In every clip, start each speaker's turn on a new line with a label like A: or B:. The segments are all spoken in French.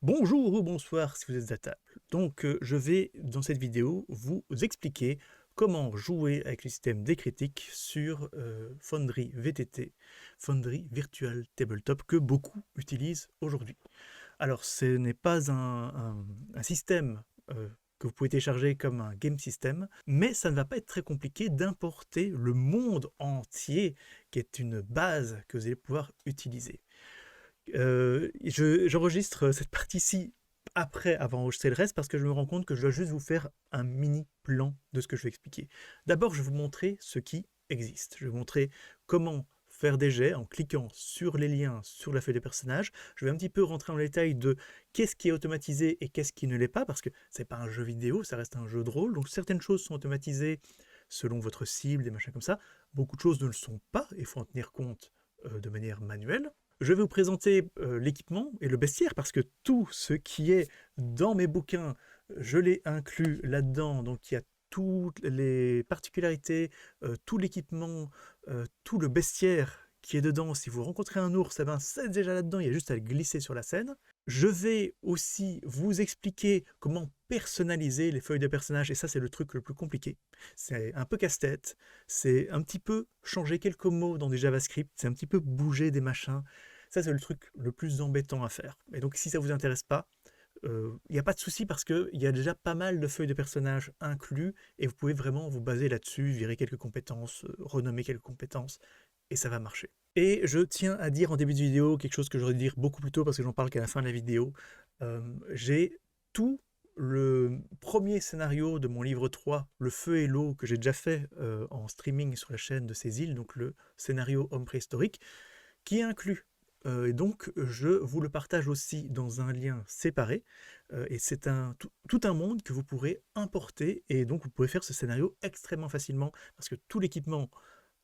A: Bonjour ou bonsoir si vous êtes à table. Donc je vais dans cette vidéo vous expliquer comment jouer avec le système des critiques sur Foundry VTT, Foundry Virtual Tabletop que beaucoup utilisent aujourd'hui. Alors ce n'est pas un système que vous pouvez télécharger comme un game system, mais ça ne va pas être très compliqué d'importer le monde entier qui est une base que vous allez pouvoir utiliser. J'enregistre cette partie-ci après avoir enregistré le reste parce que je me rends compte que je dois juste vous faire un mini plan de ce que je vais expliquer. D'abord, je vais vous montrer ce qui existe. Je vais vous montrer comment faire des jets en cliquant sur les liens sur la feuille des personnages. Je vais un petit peu rentrer dans le détail de qu'est-ce qui est automatisé et qu'est-ce qui ne l'est pas, parce que c'est pas un jeu vidéo, ça reste un jeu de rôle, donc certaines choses sont automatisées selon votre cible, des machins comme ça. Beaucoup de choses ne le sont pas, et il faut en tenir compte de manière manuelle. Je vais vous présenter l'équipement et le bestiaire parce que tout ce qui est dans mes bouquins, je l'ai inclus là-dedans. Donc il y a toutes les particularités, tout l'équipement, tout le bestiaire qui est dedans. Si vous rencontrez un ours, eh ben, c'est déjà là-dedans, il y a juste à le glisser sur la scène. Je vais aussi vous expliquer comment personnaliser les feuilles de personnages, et ça c'est le truc le plus compliqué. C'est un peu casse-tête, c'est un petit peu changer quelques mots dans des JavaScript, c'est un petit peu bouger des machins. Ça c'est le truc le plus embêtant à faire. Et donc si ça vous intéresse pas, il n'y a pas de souci parce qu'il y a déjà pas mal de feuilles de personnages inclus, et vous pouvez vraiment vous baser là-dessus, virer quelques compétences, renommer quelques compétences, et ça va marcher. Et je tiens à dire en début de vidéo quelque chose que j'aurais dû dire beaucoup plus tôt parce que j'en parle qu'à la fin de la vidéo. J'ai tout le premier scénario de mon livre 3, Le Feu et l'eau, que j'ai déjà fait en streaming sur la chaîne de ces îles, donc le scénario Homme préhistorique, qui est inclus. Et donc je vous le partage aussi dans un lien séparé, et c'est tout un monde que vous pourrez importer, et donc vous pouvez faire ce scénario extrêmement facilement parce que tout l'équipement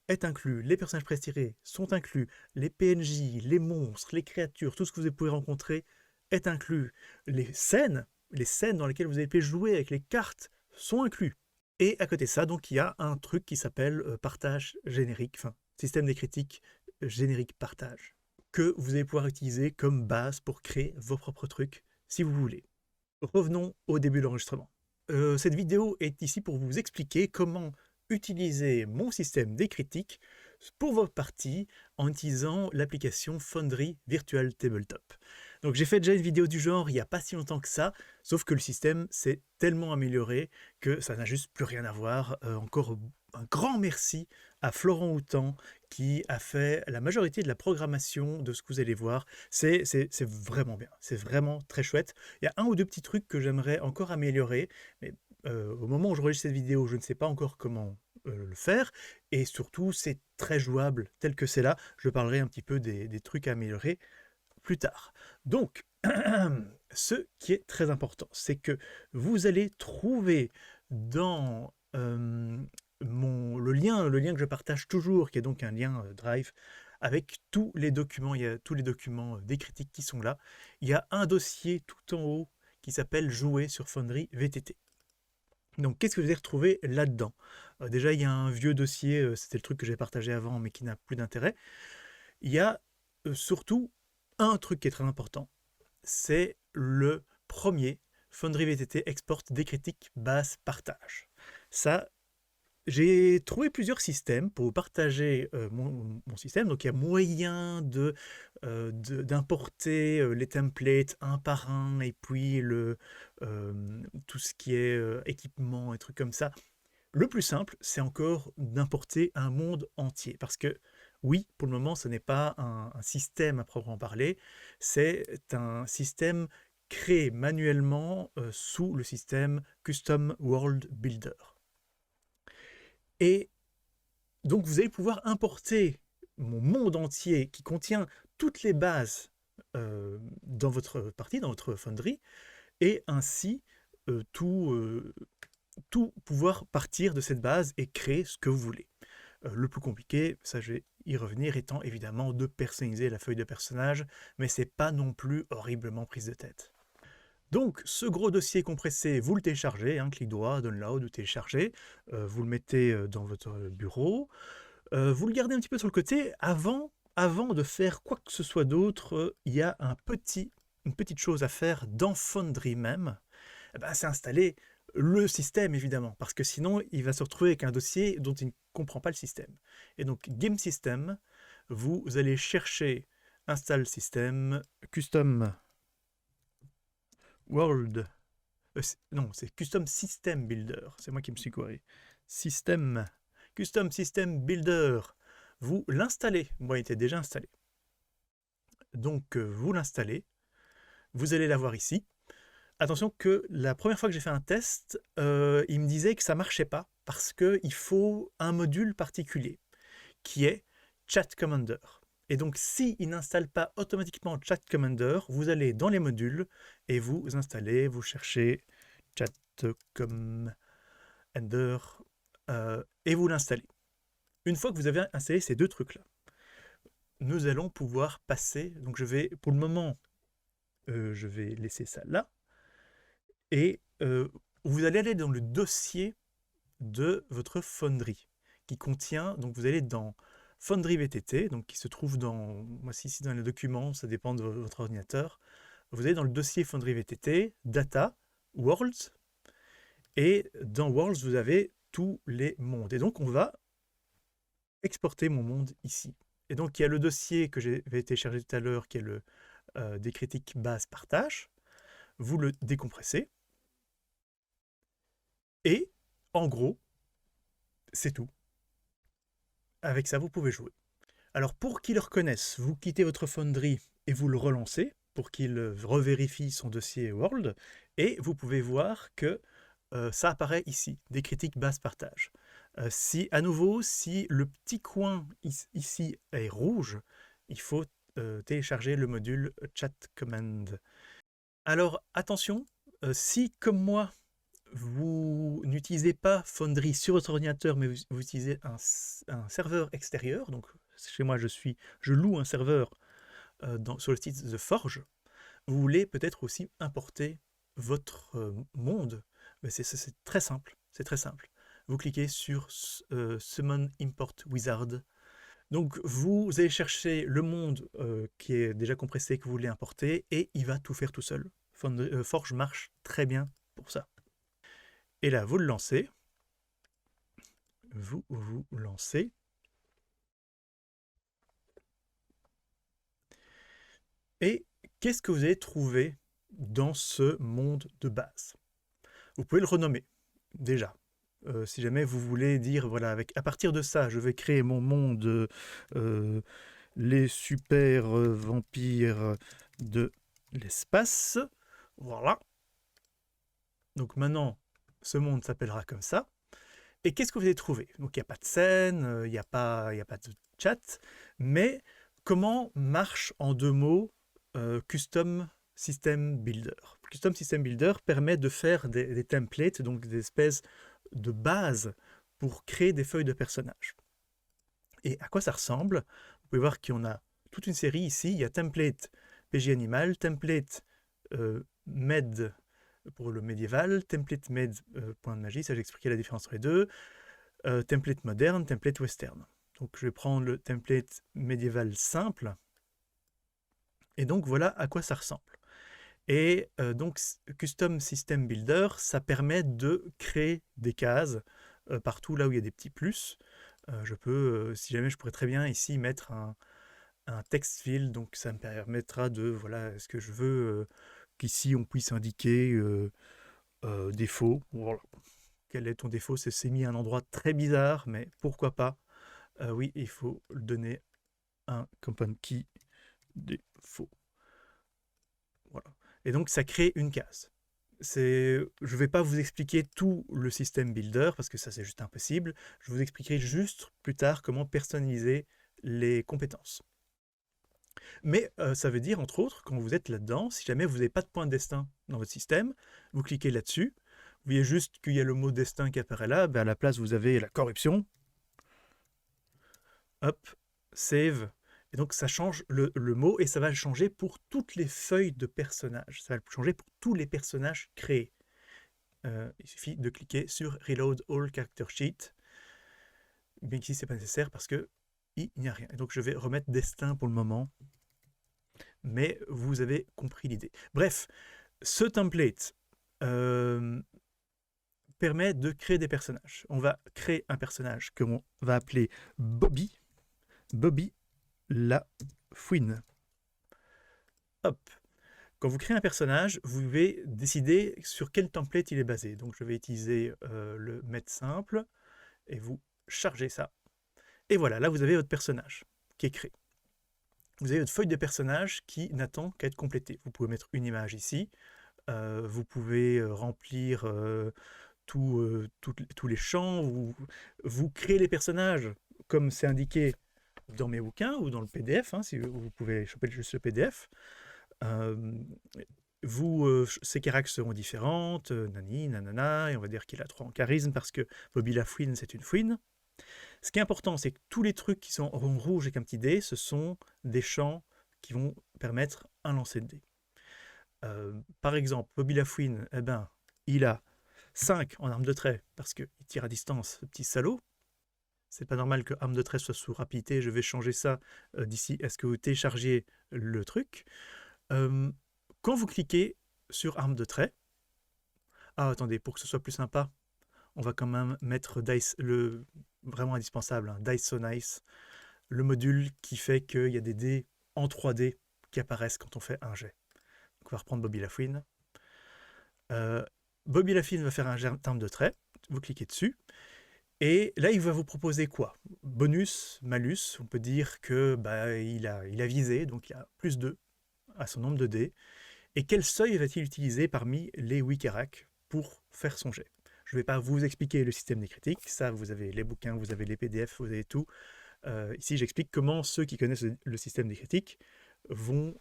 A: est inclus, les personnages prétirés sont inclus, les PNJ, les monstres, les créatures, tout ce que vous pouvez rencontrer est inclus. Les scènes dans lesquelles vous allez jouer avec les cartes sont inclus. Et à côté de ça, donc il y a un truc qui s'appelle partage générique, enfin système des critiques générique partage, que vous allez pouvoir utiliser comme base pour créer vos propres trucs si vous voulez. Revenons au début de l'enregistrement. Cette vidéo est ici pour vous expliquer comment utiliser mon système des critiques pour votre partie en utilisant l'application Foundry Virtual Tabletop. Donc j'ai fait déjà une vidéo du genre il n'y a pas si longtemps que ça, sauf que le système s'est tellement amélioré que ça n'a juste plus rien à voir. Encore un grand merci à Florent Houtan qui a fait la majorité de la programmation de ce que vous allez voir. C'est vraiment bien, c'est vraiment très chouette. Il y a un ou deux petits trucs que j'aimerais encore améliorer, mais au moment où je registre cette vidéo, je ne sais pas encore comment le faire, et surtout c'est très jouable tel que c'est là. Je parlerai un petit peu des trucs à améliorer plus tard. Donc, ce qui est très important, c'est que vous allez trouver dans le lien que je partage toujours, qui est donc un lien Drive, avec tous les documents, il y a tous les documents des critiques qui sont là. Il y a un dossier tout en haut qui s'appelle Jouer sur Foundry VTT. Donc, qu'est-ce que vous allez retrouver là-dedans? Déjà, il y a un vieux dossier, c'était le truc que j'ai partagé avant, mais qui n'a plus d'intérêt. Il y a surtout un truc qui est très important, c'est le premier, Foundry VTT exporte des critiques base partage. Ça, j'ai trouvé plusieurs systèmes pour partager mon système. Donc il y a moyen d'importer les templates un par un, et puis tout ce qui est équipement et trucs comme ça. Le plus simple, c'est encore d'importer un monde entier. Parce que oui, pour le moment, ce n'est pas un système à proprement parler, c'est un système créé manuellement sous le système Custom World Builder. Et donc vous allez pouvoir importer mon monde entier qui contient toutes les bases dans votre partie, dans votre Foundry, et ainsi tout pouvoir partir de cette base et créer ce que vous voulez. Le plus compliqué, ça je vais y revenir, étant évidemment de personnaliser la feuille de personnage, mais c'est pas non plus horriblement prise de tête. Donc ce gros dossier compressé, vous le téléchargez, clic droit, download ou télécharger, vous le mettez dans votre bureau, vous le gardez un petit peu sur le côté. Avant de faire quoi que ce soit d'autre, il y a un petit une petite chose à faire dans Foundry même, eh ben, c'est installer le système évidemment, parce que sinon il va se retrouver avec un dossier dont il ne comprend pas le système. Et donc Game System, vous allez chercher Install System, Custom World, non c'est Custom System Builder, c'est moi qui me suis gouré. Custom System Builder, vous l'installez, moi il était déjà installé. Donc vous l'installez, vous allez l'avoir ici. Attention que la première fois que j'ai fait un test, il me disait que ça ne marchait pas parce qu'il faut un module particulier qui est Chat Commander. Et donc s'il n'installe pas automatiquement Chat Commander, vous allez dans les modules et vous installez, vous cherchez Chat Commander et vous l'installez. Une fois que vous avez installé ces deux trucs-là, nous allons pouvoir passer, donc je vais, pour le moment, je vais laisser ça là, et vous allez aller dans le dossier de votre Foundry, qui contient, donc vous allez dans Foundry VTT, donc qui se trouve dans, moi ici dans les documents, ça dépend de votre ordinateur, vous allez dans le dossier Foundry VTT, Data, Worlds, et dans Worlds, vous avez tous les mondes. Et donc on va exporter mon monde ici. Et donc il y a le dossier que j'avais téléchargé tout à l'heure, qui est le décritique base partage. Vous le décompressez. Et en gros, c'est tout. Avec ça, vous pouvez jouer. Alors pour qu'il le reconnaisse, vous quittez votre Foundry et vous le relancez pour qu'il revérifie son dossier World. Et vous pouvez voir que ça apparaît ici, des critiques base partage. Si à nouveau, si le petit coin ici est rouge, il faut télécharger le module Chat Command. Alors attention, si comme moi, vous n'utilisez pas Foundry sur votre ordinateur, mais vous utilisez un serveur extérieur, donc chez moi je loue un serveur sur le site The Forge, vous voulez peut-être aussi importer votre monde, mais c'est très simple, c'est très simple. Vous cliquez sur Summon Import Wizard. Donc vous allez chercher le monde qui est déjà compressé que vous voulez importer et il va tout faire tout seul. Forge marche très bien pour ça. Et là, vous le lancez. Vous lancez. Et qu'est-ce que vous allez trouver dans ce monde de base? Vous pouvez le renommer, déjà. Si jamais vous voulez dire, voilà, à partir de ça, je vais créer mon monde, les super vampires de l'espace. Voilà. Donc maintenant, ce monde s'appellera comme ça. Et qu'est-ce que vous allez trouver? Donc il n'y a pas de scène, il n'y a pas de chat, mais comment marche en deux mots Custom System Builder? Custom System Builder permet de faire des templates, donc des espèces de bases pour créer des feuilles de personnages. Et à quoi ça ressemble? Vous pouvez voir qu'on a toute une série ici. Il y a template PG Animal, template med pour le médiéval, template med point de magie, ça j'ai expliqué la différence entre les deux, template moderne, template western. Donc je vais prendre le template médiéval simple, et donc voilà à quoi ça ressemble. Et donc Custom System Builder, ça permet de créer des cases partout là où il y a des petits plus. Je peux, si jamais, je pourrais très bien ici mettre un text field, donc ça me permettra de, voilà, est-ce que je veux qu'ici on puisse indiquer défaut. Voilà. Quel est ton défaut? C'est mis à un endroit très bizarre, mais pourquoi pas. Oui, il faut donner un component key défaut. Voilà. Et donc ça crée une case. Je ne vais pas vous expliquer tout le système builder, parce que ça c'est juste impossible. Je vous expliquerai juste plus tard comment personnaliser les compétences. Mais ça veut dire, entre autres, quand vous êtes là-dedans, si jamais vous n'avez pas de point de destin dans votre système, vous cliquez là-dessus, vous voyez juste qu'il y a le mot destin qui apparaît là, ben à la place vous avez la corruption. Hop, save. Et donc ça change le mot et ça va le changer pour toutes les feuilles de personnages. Ça va le changer pour tous les personnages créés. Il suffit de cliquer sur Reload All Character Sheet. Bien qu'ici, ce n'est pas nécessaire parce qu'il n'y a rien. Et donc je vais remettre destin pour le moment. mais vous avez compris l'idée. Bref, ce template permet de créer des personnages. On va créer un personnage que l'on va appeler Bobby la fouine. Hop. Quand vous créez un personnage, vous devez décider sur quel template il est basé. Donc je vais utiliser le mettre simple et vous chargez ça. Et voilà, là vous avez votre personnage qui est créé. Vous avez votre feuille de personnage qui n'attend qu'à être complétée. Vous pouvez mettre une image ici, vous pouvez remplir tous les champs, vous créez les personnages comme c'est indiqué dans mes bouquins ou dans le PDF, hein, si vous pouvez choper juste le PDF. Ces caractères seront différentes, nani, nanana, et on va dire qu'il a 3 en charisme parce que Bobby la fouine, c'est une fouine. Ce qui est important, c'est que tous les trucs qui sont en rouge avec un petit dé, ce sont des champs qui vont permettre un lancer de dés. Par exemple, Bobby la fouine, eh ben, il a 5 en arme de trait parce qu'il tire à distance, ce petit salaud. C'est pas normal que arme de trait soit sous rapidité, je vais changer ça d'ici à ce que vous téléchargiez le truc. Quand vous cliquez sur arme de trait, attendez, pour que ce soit plus sympa, on va quand même mettre Dice, le vraiment indispensable, hein, Dice So Nice, le module qui fait qu'il y a des dés en 3D qui apparaissent quand on fait un jet. Donc on va reprendre Bobby la fouine. Bobby la fouine va faire un jet d'arme de trait, vous cliquez dessus, et là il va vous proposer quoi? Bonus, malus, on peut dire que il a visé, donc il y a plus 2 à son nombre de dés. Et quel seuil va-t-il utiliser parmi les Wikirac pour faire son jet? Je ne vais pas vous expliquer le système des critiques, ça vous avez les bouquins, vous avez les PDF, vous avez tout. Ici j'explique comment ceux qui connaissent le système des critiques vont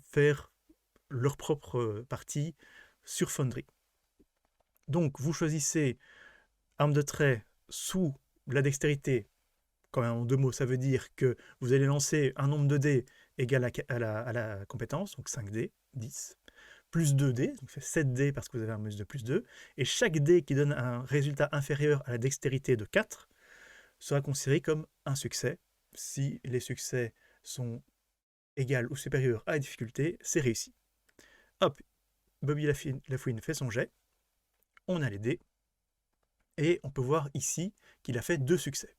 A: faire leur propre partie sur Foundry. Donc vous choisissez arme de trait sous la dextérité. Quand même en 2 mots, ça veut dire que vous allez lancer un nombre de dés égal à la compétence, donc 5 dés, 10, plus 2 dés, donc fait 7 dés parce que vous avez un bonus de plus 2, et chaque dé qui donne un résultat inférieur à la dextérité de 4 sera considéré comme un succès. Si les succès sont égaux ou supérieurs à la difficulté, c'est réussi. Hop, Bobby la fouine fait son jet, on a les dés, et on peut voir ici qu'il a fait 2 succès.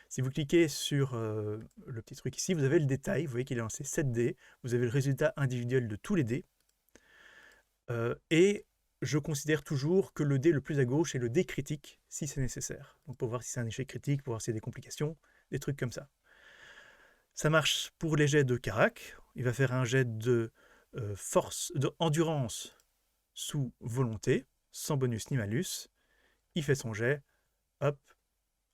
A: Si vous cliquez sur le petit truc ici, vous avez le détail, vous voyez qu'il a lancé 7 dés, vous avez le résultat individuel de tous les dés, et je considère toujours que le dé le plus à gauche est le dé critique, si c'est nécessaire. Donc pour voir si c'est un échec critique, pour voir s'il y a des complications, des trucs comme ça. Ça marche pour les jets de Carac, il va faire un jet de endurance sous volonté, sans bonus ni malus, il fait son jet, hop,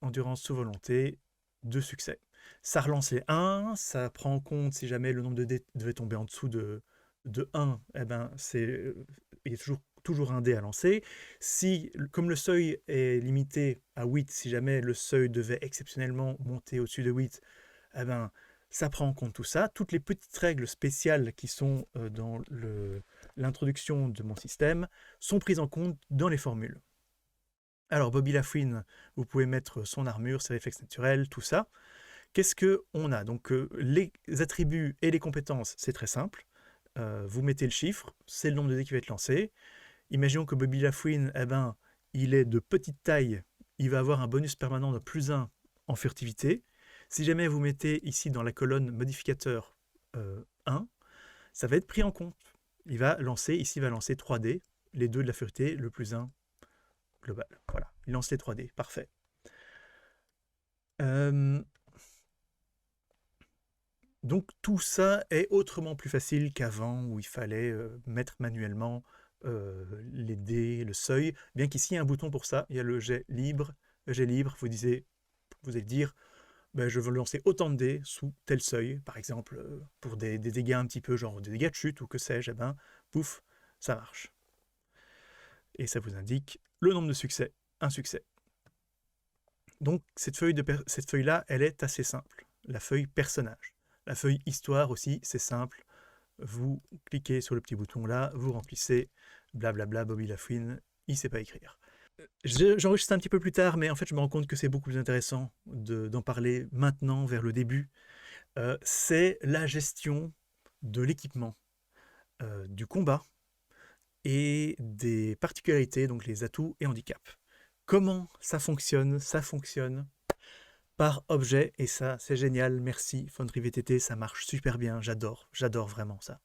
A: endurance sous volonté, 2 succès. Ça relance les 1, ça prend en compte si jamais le nombre de dés devait tomber en dessous de 1, eh ben il y a toujours un dé à lancer. Si, comme le seuil est limité à 8, si jamais le seuil devait exceptionnellement monter au-dessus de 8, eh ben, ça prend en compte tout ça. Toutes les petites règles spéciales qui sont dans l'introduction de mon système sont prises en compte dans les formules. Alors Bobby la fouine, vous pouvez mettre son armure, ses réflexes naturels, tout ça. Qu'est-ce qu'on a? Donc les attributs et les compétences, c'est très simple. Vous mettez le chiffre, c'est le nombre de dés qui va être lancé. Imaginons que Bobby la fouine, eh ben, il est de petite taille, il va avoir un bonus permanent de plus 1 en furtivité. Si jamais vous mettez ici dans la colonne modificateur 1, ça va être pris en compte. Il va lancer, ici il va lancer 3 dés, les 2 de la furtivité, le plus 1 global. Voilà, il lance les 3 dés, parfait. Donc tout ça est autrement plus facile qu'avant où il fallait mettre manuellement les dés, le seuil, bien qu'ici il y a un bouton pour ça, il y a le jet libre, vous allez dire je veux lancer autant de dés sous tel seuil, par exemple pour des dégâts un petit peu genre des dégâts de chute ou que sais-je, eh ben pouf, ça marche. Et ça vous indique le nombre de succès, un succès. Donc cette feuille-là, elle est assez simple, la feuille personnage. La feuille histoire aussi, c'est simple. Vous cliquez sur le petit bouton là, vous remplissez, blablabla, Bobby la fouine, il ne sait pas écrire. J'enregistre un petit peu plus tard, mais en fait je me rends compte que c'est beaucoup plus intéressant d'en parler maintenant, vers le début. C'est la gestion de l'équipement, du combat et des particularités, donc les atouts et handicaps. Comment ça fonctionne? Ça fonctionne par objet, et ça, c'est génial. Merci, Foundry VTT, ça marche super bien. J'adore vraiment ça.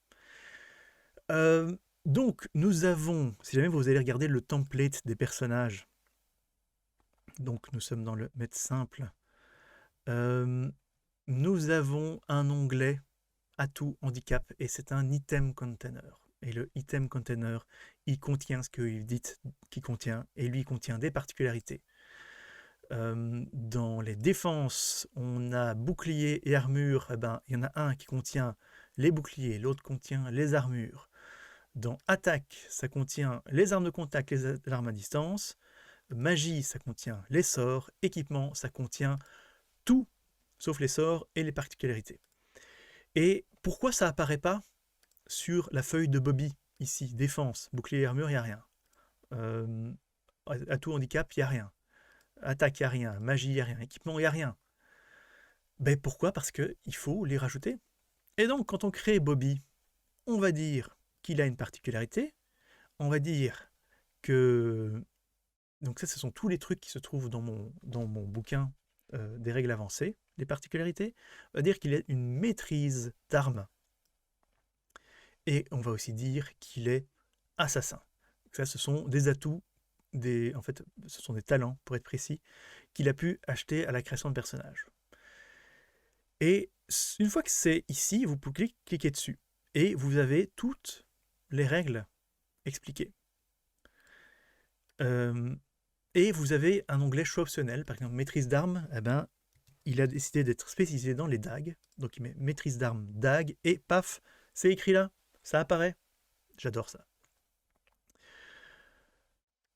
A: Donc, nous avons, si jamais vous allez regarder le template des personnages, donc nous sommes dans le mettre simple, nous avons un onglet atout handicap et c'est un item container. Et le item container, il contient ce qu'il dit qu'il contient, et lui, il contient des particularités. Dans les défenses, on a bouclier et armure. Eh ben, il y en a un qui contient les boucliers, l'autre contient les armures. Dans attaque, ça contient les armes de contact, les armes à distance. Magie, ça contient les sorts. Équipement, ça contient tout, sauf les sorts et les particularités. Et pourquoi ça apparaît pas sur la feuille de Bobby, ici, défense, bouclier et armure, il n'y a rien. Atout handicap, il n'y a rien. Attaque, il n'y a rien. Magie, il n'y a rien. Équipement, il n'y a rien. Ben pourquoi? Parce qu'il faut les rajouter. Et donc, quand on crée Bobby, on va dire qu'il a une particularité. On va dire que... Donc ça, ce sont tous les trucs qui se trouvent dans mon bouquin des règles avancées, les particularités. On va dire qu'il a une maîtrise d'armes. Et on va aussi dire qu'il est assassin. Ça, ce sont des atouts, en fait, ce sont des talents, pour être précis, qu'il a pu acheter à la création de personnages. Et une fois que c'est ici, vous pouvez cliquer dessus. Et vous avez toutes les règles expliquées. Et vous avez un onglet choix optionnel, par exemple maîtrise d'armes, eh ben, il a décidé d'être spécialisé dans les dagues. Donc il met maîtrise d'armes, dague, et paf, c'est écrit là, ça apparaît. J'adore ça.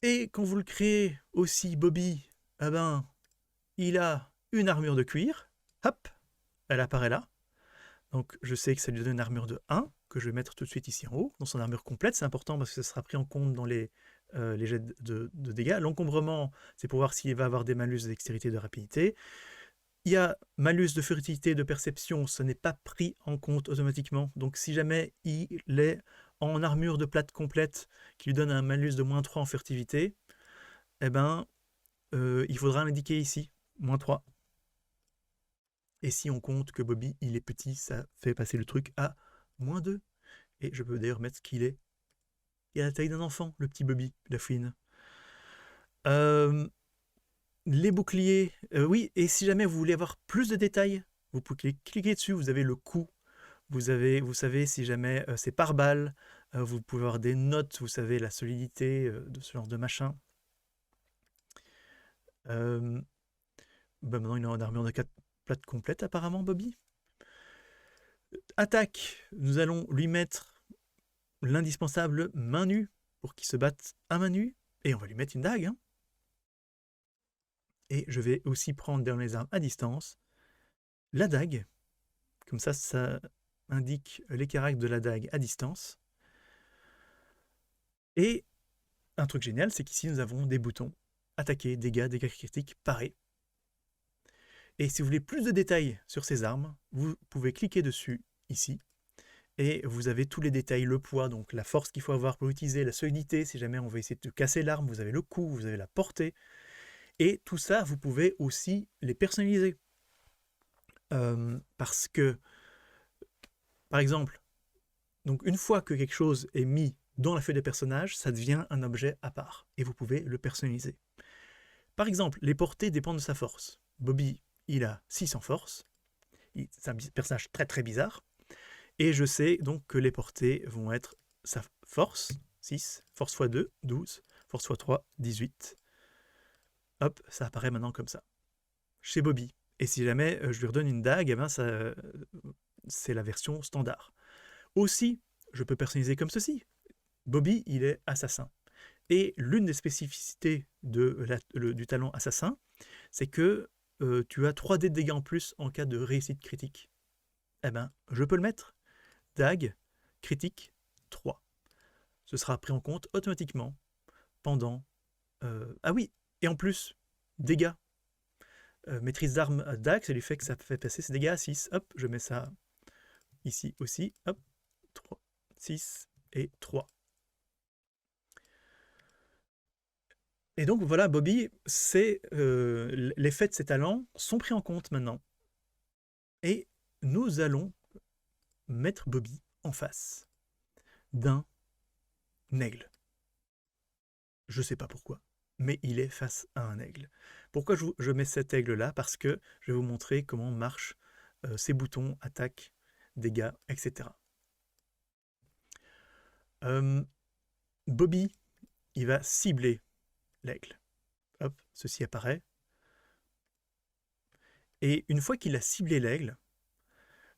A: Et quand vous le créez aussi, Bobby, eh ben, il a une armure de cuir, hop, elle apparaît là. Donc je sais que ça lui donne une armure de 1, que je vais mettre tout de suite ici en haut, dans son armure complète, c'est important parce que ça sera pris en compte dans les jets de dégâts. L'encombrement, c'est pour voir s'il va avoir des malus de dextérité et de rapidité. Il y a malus de furtivité et de perception, ce n'est pas pris en compte automatiquement. Donc si jamais il est en armure de plate complète, qui lui donne un malus de moins 3 en furtivité, eh ben, il faudra l'indiquer ici, moins 3. Et si on compte que Bobby, il est petit, ça fait passer le truc à moins 2. Et je peux d'ailleurs mettre qu'il est... Il a la taille d'un enfant, le petit Bobby, la fouine. Les boucliers, oui, et si jamais vous voulez avoir plus de détails, vous pouvez cliquer dessus, vous avez le coût, vous savez si jamais c'est par balle, vous pouvez avoir des notes, vous savez la solidité de ce genre de machin. Ben maintenant il est en armure de 4 plates complètes apparemment, Bobby. Attaque, nous allons lui mettre l'indispensable main nue pour qu'il se batte à main nue, et on va lui mettre une dague. Hein. Et je vais aussi prendre dans les armes à distance la dague, comme ça indique les caractères de la dague à distance. Et un truc génial, c'est qu'ici nous avons des boutons attaquer, dégâts critiques, parer. Et si vous voulez plus de détails sur ces armes, vous pouvez cliquer dessus ici. Et vous avez tous les détails, le poids, donc la force qu'il faut avoir pour l'utiliser, la solidité, si jamais on veut essayer de casser l'arme, vous avez le coup, vous avez la portée. Et tout ça, vous pouvez aussi les personnaliser. Parce que, par exemple, donc une fois que quelque chose est mis dans la feuille de personnage, ça devient un objet à part. Et vous pouvez le personnaliser. Par exemple, les portées dépendent de sa force. Bobby, il a 6 en force. C'est un personnage très très bizarre. Et je sais donc que les portées vont être sa force, 6, force x 2, 12, force x 3, 18. Hop, ça apparaît maintenant comme ça. Chez Bobby. Et si jamais je lui redonne une dague, eh ben c'est la version standard. Aussi, je peux personnaliser comme ceci. Bobby, il est assassin. Et l'une des spécificités du talent assassin, c'est que tu as 3 dés de dégâts en plus en cas de réussite critique. Eh ben, je peux le mettre. Dague, critique, 3. Ce sera pris en compte automatiquement pendant... Ah oui, et en plus, dégâts. Maîtrise d'armes dague, ça lui fait que ça fait passer ses dégâts à 6. Hop, je mets ça ici aussi. Hop, 6 et 3. Et donc voilà, Bobby, l'effet de ses talents sont pris en compte maintenant. Et nous allons mettre Bobby en face d'un aigle. Je ne sais pas pourquoi, mais il est face à un aigle. Pourquoi je mets cet aigle-là? Parce que je vais vous montrer comment marchent ces boutons, attaque, dégâts, etc. Bobby, il va cibler l'aigle. Hop, ceci apparaît. Et une fois qu'il a ciblé l'aigle,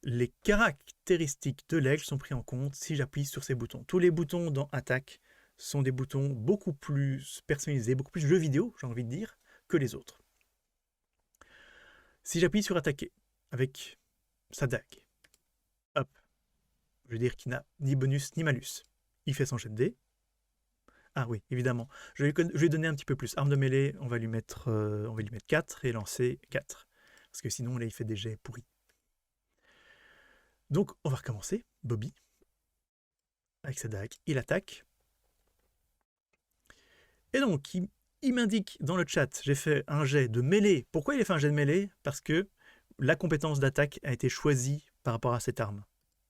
A: les caractéristiques de l'aigle sont pris en compte si j'appuie sur ces boutons. Tous les boutons dans Attaque sont des boutons beaucoup plus personnalisés, beaucoup plus jeux vidéo, j'ai envie de dire, que les autres. Si j'appuie sur Attaquer avec sa dague, hop, je veux dire qu'il n'a ni bonus ni malus. Il fait son jet de dés. Ah oui, évidemment. Je vais lui donner un petit peu plus. Arme de mêlée, on va lui mettre 4 et lancer 4. Parce que sinon, là, il fait des jets pourris. Donc, on va recommencer. Bobby, avec sa dague, il attaque. Et donc, il m'indique dans le chat, j'ai fait un jet de mêlée. Pourquoi il a fait un jet de mêlée? Parce que la compétence d'attaque a été choisie par rapport à cette arme.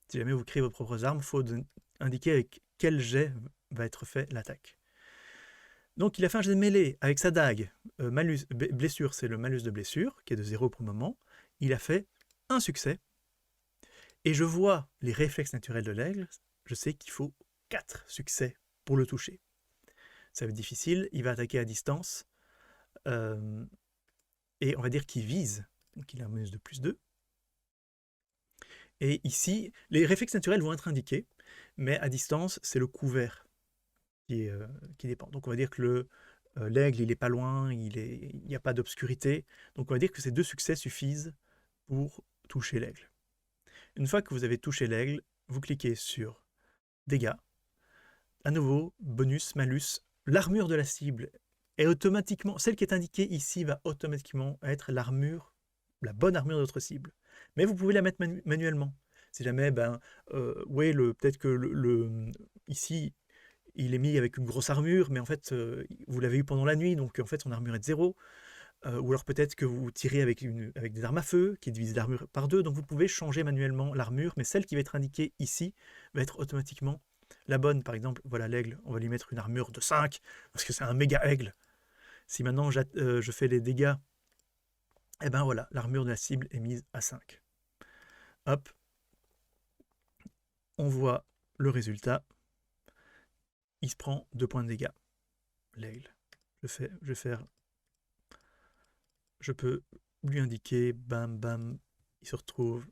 A: Si jamais vous créez vos propres armes, il faut indiquer avec quel jet va être fait l'attaque. Donc il a fait un jet de mêlée avec sa dague. Blessure, c'est le malus de blessure, qui est de 0 pour le moment. Il a fait un succès. Et je vois les réflexes naturels de l'aigle. Je sais qu'il faut 4 succès pour le toucher. Ça va être difficile. Il va attaquer à distance. Et on va dire qu'il vise. Donc il a un bonus de plus 2. Et ici, les réflexes naturels vont être indiqués. Mais à distance, c'est le couvert qui dépend. Donc on va dire que l'aigle, il n'est pas loin, il n'y a pas d'obscurité. Donc on va dire que ces 2 succès suffisent pour toucher l'aigle. Une fois que vous avez touché l'aigle, vous cliquez sur dégâts. À nouveau, bonus, malus. L'armure de la cible est automatiquement, celle qui est indiquée ici va automatiquement être l'armure, la bonne armure de votre cible. Mais vous pouvez la mettre manuellement. Si jamais, peut-être que ici, il est mis avec une grosse armure, mais en fait, vous l'avez eu pendant la nuit, donc en fait, son armure est de 0. Ou alors peut-être que vous tirez avec des armes à feu qui divisent l'armure par 2, donc vous pouvez changer manuellement l'armure, mais celle qui va être indiquée ici va être automatiquement la bonne. Par exemple, voilà l'aigle, on va lui mettre une armure de 5, parce que c'est un méga aigle. Si maintenant je fais les dégâts, et ben voilà, l'armure de la cible est mise à 5. Hop, on voit le résultat. Il se prend 2 points de dégâts, l'aigle. Je peux lui indiquer, bam, bam, il se retrouve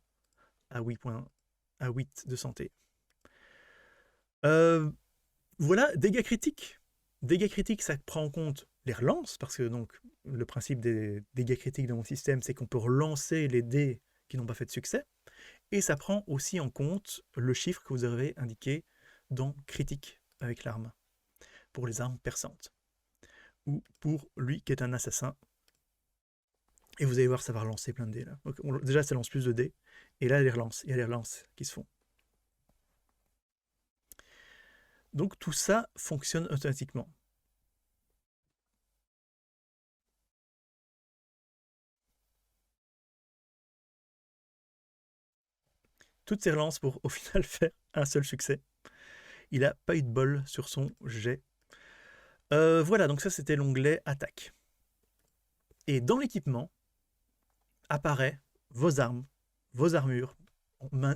A: à 8 points, à 8 de santé. Voilà, dégâts critiques. Dégâts critiques, ça prend en compte les relances, parce que donc le principe des dégâts critiques dans mon système, c'est qu'on peut relancer les dés qui n'ont pas fait de succès, et ça prend aussi en compte le chiffre que vous avez indiqué dans critique avec l'arme, pour les armes perçantes, ou pour lui qui est un assassin. Et vous allez voir, ça va relancer plein de dés là. Donc, déjà, ça lance plus de dés, et là, il y a les relances qui se font. Donc tout ça fonctionne automatiquement. Toutes ces relances pour au final faire un seul succès. Il n'a pas eu de bol sur son jet. Voilà, donc ça c'était l'onglet attaque. Et dans l'équipement apparaît vos armes, vos armures.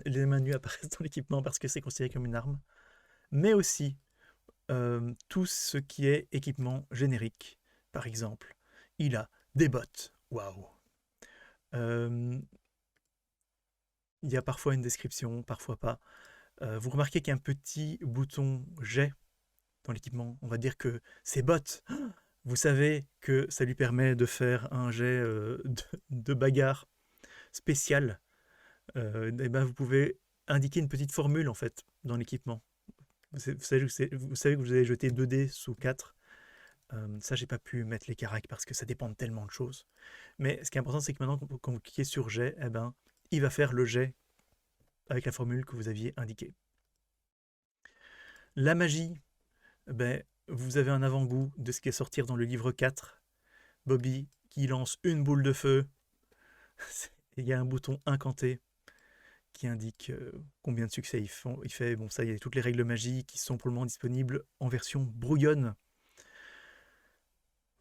A: Les menus apparaissent dans l'équipement parce que c'est considéré comme une arme. Mais aussi tout ce qui est équipement générique. Par exemple, il a des bottes. Waouh! Il y a parfois une description, parfois pas. Vous remarquez qu'il y a un petit bouton jet dans l'équipement. On va dire que c'est bottes. Vous savez que ça lui permet de faire un jet de bagarre spécial. Et ben vous pouvez indiquer une petite formule en fait dans l'équipement. Vous savez que vous avez jeté 2 dés sous 4. Ça, j'ai pas pu mettre les caracs parce que ça dépend de tellement de choses. Mais ce qui est important, c'est que maintenant, quand vous cliquez sur jet, eh ben, il va faire le jet avec la formule que vous aviez indiquée. La magie, ben, vous avez un avant-goût de ce qui est sortir dans le livre 4. Bobby qui lance une boule de feu. Il y a un bouton incanté qui indique combien de succès il fait. Bon, ça, il y a toutes les règles magie qui sont pour le moment disponibles en version brouillonne.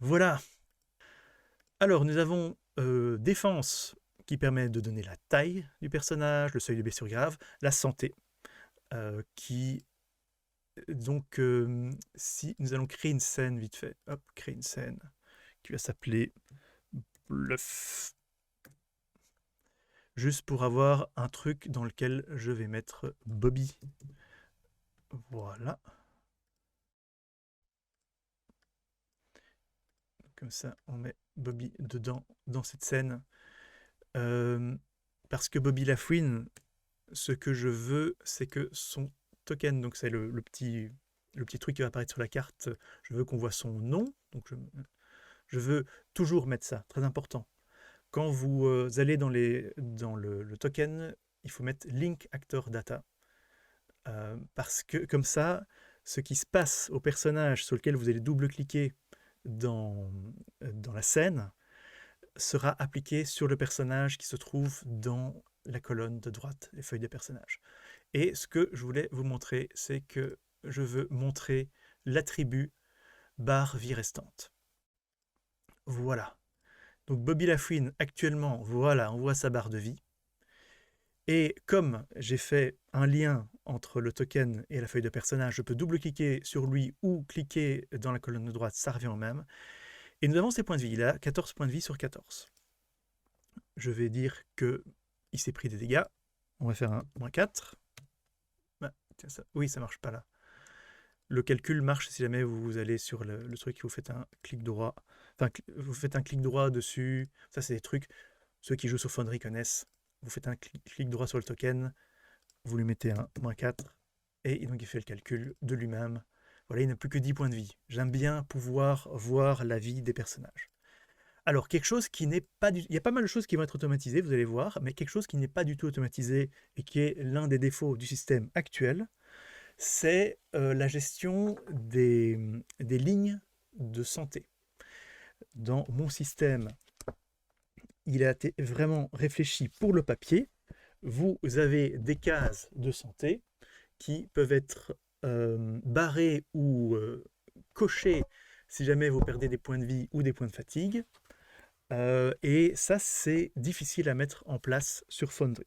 A: Voilà. Alors, nous avons défense qui permet de donner la taille du personnage, le seuil de blessure grave, la santé qui... Donc, si nous allons créer une scène vite fait, hop, créer une scène qui va s'appeler Bluff. Juste pour avoir un truc dans lequel je vais mettre Bobby. Voilà. Comme ça, on met Bobby dedans, dans cette scène. Parce que Bobby Lafouine, ce que je veux, c'est que son token, donc c'est le petit truc qui va apparaître sur la carte, je veux qu'on voit son nom. Donc je veux toujours mettre ça, très important. Quand vous allez dans le token, il faut mettre Link Actor Data. Parce que comme ça, ce qui se passe au personnage sur lequel vous allez double-cliquer dans la scène sera appliqué sur le personnage qui se trouve dans la colonne de droite, les feuilles des personnages. Et ce que je voulais vous montrer, c'est que je veux montrer l'attribut barre vie restante. Voilà. Donc Bobby Lafouine, actuellement, voilà, on voit sa barre de vie. Et comme j'ai fait un lien entre le token et la feuille de personnage, je peux double-cliquer sur lui ou cliquer dans la colonne de droite, ça revient au même. Et nous avons ces points de vie. Il a 14 points de vie sur 14. Je vais dire qu'il s'est pris des dégâts. On va faire un -4. Ah, tiens, ça, oui, ça marche pas là. Le calcul marche si jamais vous allez sur le truc, vous faites un clic droit. Enfin, vous faites un clic droit dessus. Ça, c'est des trucs, ceux qui jouent sur Foundry connaissent. Vous faites un clic droit sur le token, vous lui mettez un -4, et donc il fait le calcul de lui-même. Voilà, il n'a plus que 10 points de vie. J'aime bien pouvoir voir la vie des personnages. Alors, quelque chose qui n'est pas du... Il y a pas mal de choses qui vont être automatisées, vous allez voir, mais quelque chose qui n'est pas du tout automatisé et qui est l'un des défauts du système actuel, c'est la gestion des lignes de santé. Dans mon système, il a été vraiment réfléchi pour le papier. Vous avez des cases de santé qui peuvent être barrées ou cochées si jamais vous perdez des points de vie ou des points de fatigue. Et ça, c'est difficile à mettre en place sur Foundry.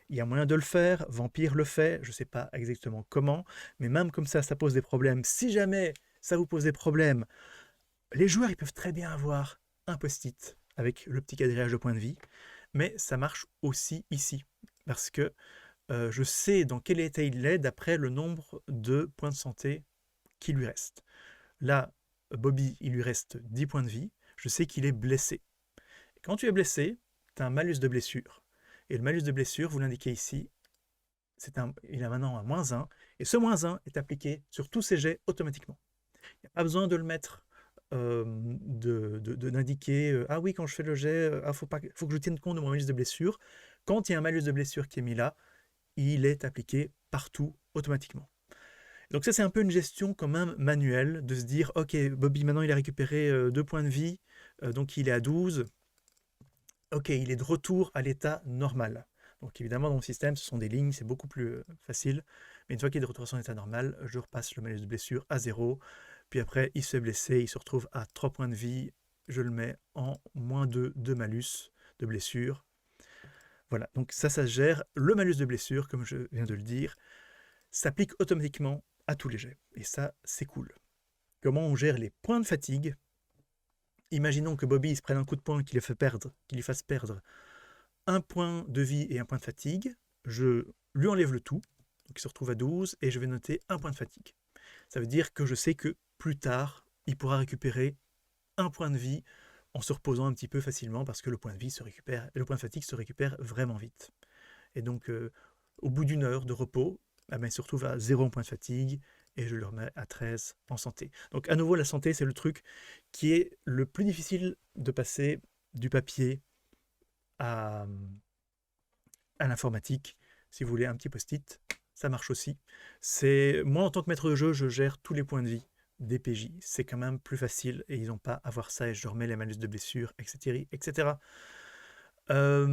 A: Il y a moyen de le faire, Vampire le fait, je ne sais pas exactement comment, mais même comme ça pose des problèmes. Si jamais ça vous pose des problèmes, les joueurs ils peuvent très bien avoir un post-it avec le petit quadrillage de points de vie, mais ça marche aussi ici, parce que je sais dans quel état il est d'après le nombre de points de santé qui lui reste. Là, Bobby, il lui reste 10 points de vie, je sais qu'il est blessé. Et quand tu es blessé, tu as un malus de blessure. Et le malus de blessure, vous l'indiquez ici, il a maintenant un -1, et ce -1 est appliqué sur tous ses jets automatiquement. Il n'y a pas besoin de le mettre, d'indiquer ah oui, quand je fais le jet, faut que je tienne compte de mon malus de blessure. Quand il y a un malus de blessure qui est mis là, il est appliqué partout automatiquement. Donc ça, c'est un peu une gestion quand même manuelle, de se dire ok, Bobby maintenant il a récupéré 2 points de vie, donc il est à 12. Ok, il est de retour à l'état normal. Donc évidemment, dans mon système, ce sont des lignes, c'est beaucoup plus facile. Mais une fois qu'il est de retour à son état normal, je repasse le malus de blessure à 0. Puis après, il se fait blesser, il se retrouve à 3 points de vie. Je le mets en -2 de malus de blessure. Voilà, donc ça se gère. Le malus de blessure, comme je viens de le dire, s'applique automatiquement à tous les jets. Et ça, c'est cool. Comment on gère les points de fatigue? Imaginons que Bobby se prenne un coup de poing qui lui fasse perdre un point de vie et un point de fatigue. Je lui enlève le tout, donc il se retrouve à 12, et je vais noter un point de fatigue. Ça veut dire que je sais que plus tard, il pourra récupérer un point de vie en se reposant un petit peu facilement, parce que le point de fatigue se récupère vraiment vite. Et donc, au bout d'une heure de repos, il se retrouve à 0 point de fatigue, et je le remets à 13 en santé. Donc à nouveau, la santé, c'est le truc qui est le plus difficile de passer du papier à l'informatique. Si vous voulez un petit post-it, ça marche aussi. Moi, en tant que maître de jeu, je gère tous les points de vie des PJ. C'est quand même plus facile et ils n'ont pas à voir ça et je remets les malus de blessure, etc. etc. À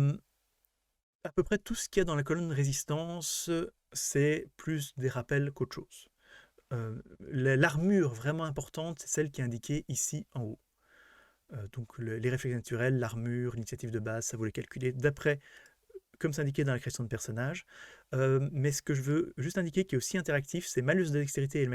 A: peu près tout ce qu'il y a dans la colonne résistance, c'est plus des rappels qu'autre chose. L'armure vraiment importante, c'est celle qui est indiquée ici en haut. Donc les réflexes naturels, l'armure, l'initiative de base, ça vous les calculez d'après, comme c'est indiqué dans la création de personnage. Mais ce que je veux juste indiquer qui est aussi interactif, c'est malus de dextérité et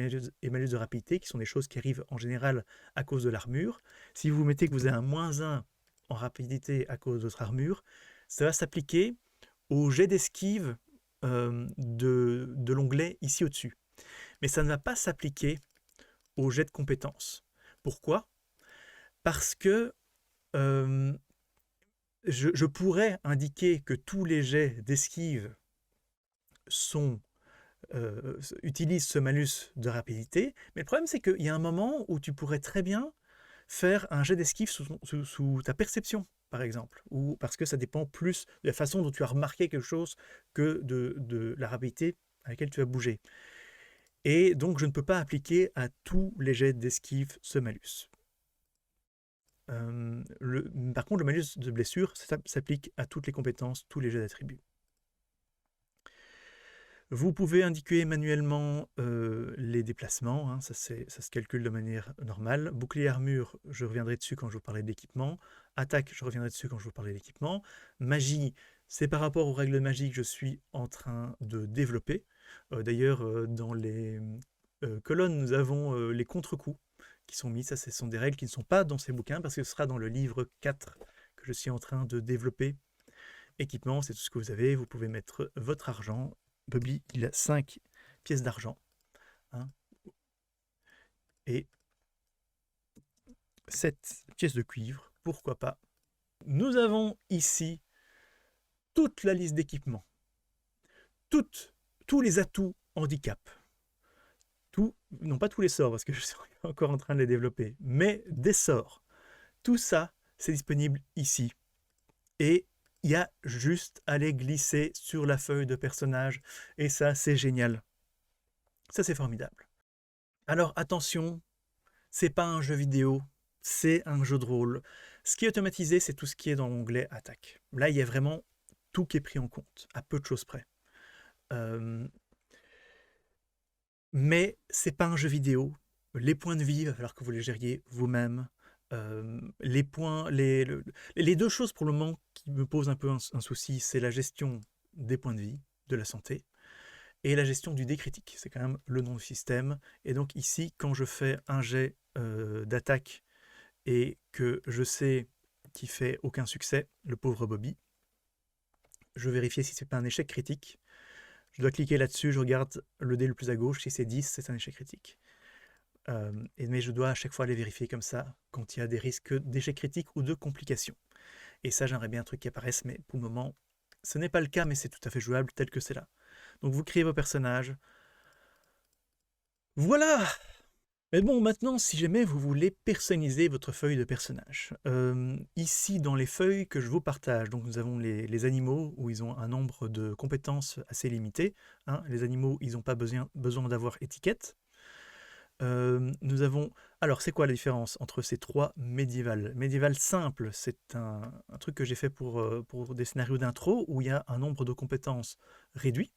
A: malus de rapidité, qui sont des choses qui arrivent en général à cause de l'armure. Si vous mettez que vous avez un -1 en rapidité à cause de votre armure, ça va s'appliquer au jet d'esquive de l'onglet ici au-dessus. Mais ça ne va pas s'appliquer au jet de compétences. Pourquoi? Parce que je pourrais indiquer que tous les jets d'esquive utilisent ce malus de rapidité, mais le problème c'est qu'il y a un moment où tu pourrais très bien faire un jet d'esquive sous ta perception, par exemple, ou parce que ça dépend plus de la façon dont tu as remarqué quelque chose que de la rapidité à laquelle tu as bougé. Et donc je ne peux pas appliquer à tous les jets d'esquive ce malus. Par contre, le malus de blessure s'applique à toutes les compétences, tous les jets d'attributs. Vous pouvez indiquer manuellement les déplacements, hein, ça se calcule de manière normale. Bouclier armure, je reviendrai dessus quand je vous parlerai d'équipement. Attaque, je reviendrai dessus quand je vous parlerai d'équipement. Magie, c'est par rapport aux règles de magie que je suis en train de développer. D'ailleurs, dans les colonnes, nous avons les contre-coups qui sont mis. Ça, ce sont des règles qui ne sont pas dans ces bouquins parce que ce sera dans le livre 4 que je suis en train de développer. Équipement, c'est tout ce que vous avez. Vous pouvez mettre votre argent. Bobby, il a 5 pièces d'argent. Hein, et 7 pièces de cuivre. Pourquoi pas. Nous avons ici toute la liste d'équipements. Tous les atouts handicap. Non pas tous les sorts, parce que je suis encore en train de les développer, mais des sorts. Tout ça, c'est disponible ici. Et il y a juste à les glisser sur la feuille de personnage. Et ça, c'est génial. Ça, c'est formidable. Alors, attention, c'est pas un jeu vidéo, c'est un jeu de rôle. Ce qui est automatisé, c'est tout ce qui est dans l'onglet attaque. Là, il y a vraiment tout qui est pris en compte, à peu de choses près. Mais c'est pas un jeu vidéo. Les points de vie, il va falloir que vous les gériez vous-même. Les deux choses pour le moment qui me posent un peu un souci, c'est la gestion des points de vie, de la santé, et la gestion du dé critique. C'est quand même le nom du système. Et donc ici, quand je fais un jet d'attaque et que je sais qu'il fait aucun succès, le pauvre Bobby, je vérifie si c'est pas un échec critique. Je dois cliquer là-dessus, je regarde le dé le plus à gauche, si c'est 10, c'est un échec critique. Mais je dois à chaque fois les vérifier comme ça, quand il y a des risques d'échec critique ou de complications. Et ça, j'aimerais bien un truc qui apparaisse, mais pour le moment, ce n'est pas le cas, mais c'est tout à fait jouable tel que c'est là. Donc vous créez vos personnages. Voilà! Mais bon, maintenant, si jamais vous voulez personnaliser votre feuille de personnage, ici dans les feuilles que je vous partage, donc nous avons les animaux où ils ont un nombre de compétences assez limité. Hein. Les animaux, ils n'ont pas besoin d'avoir étiquette. Nous avons... Alors, c'est quoi la différence entre ces trois médiévales? Médiéval simple, c'est un truc que j'ai fait pour des scénarios d'intro où il y a un nombre de compétences réduit.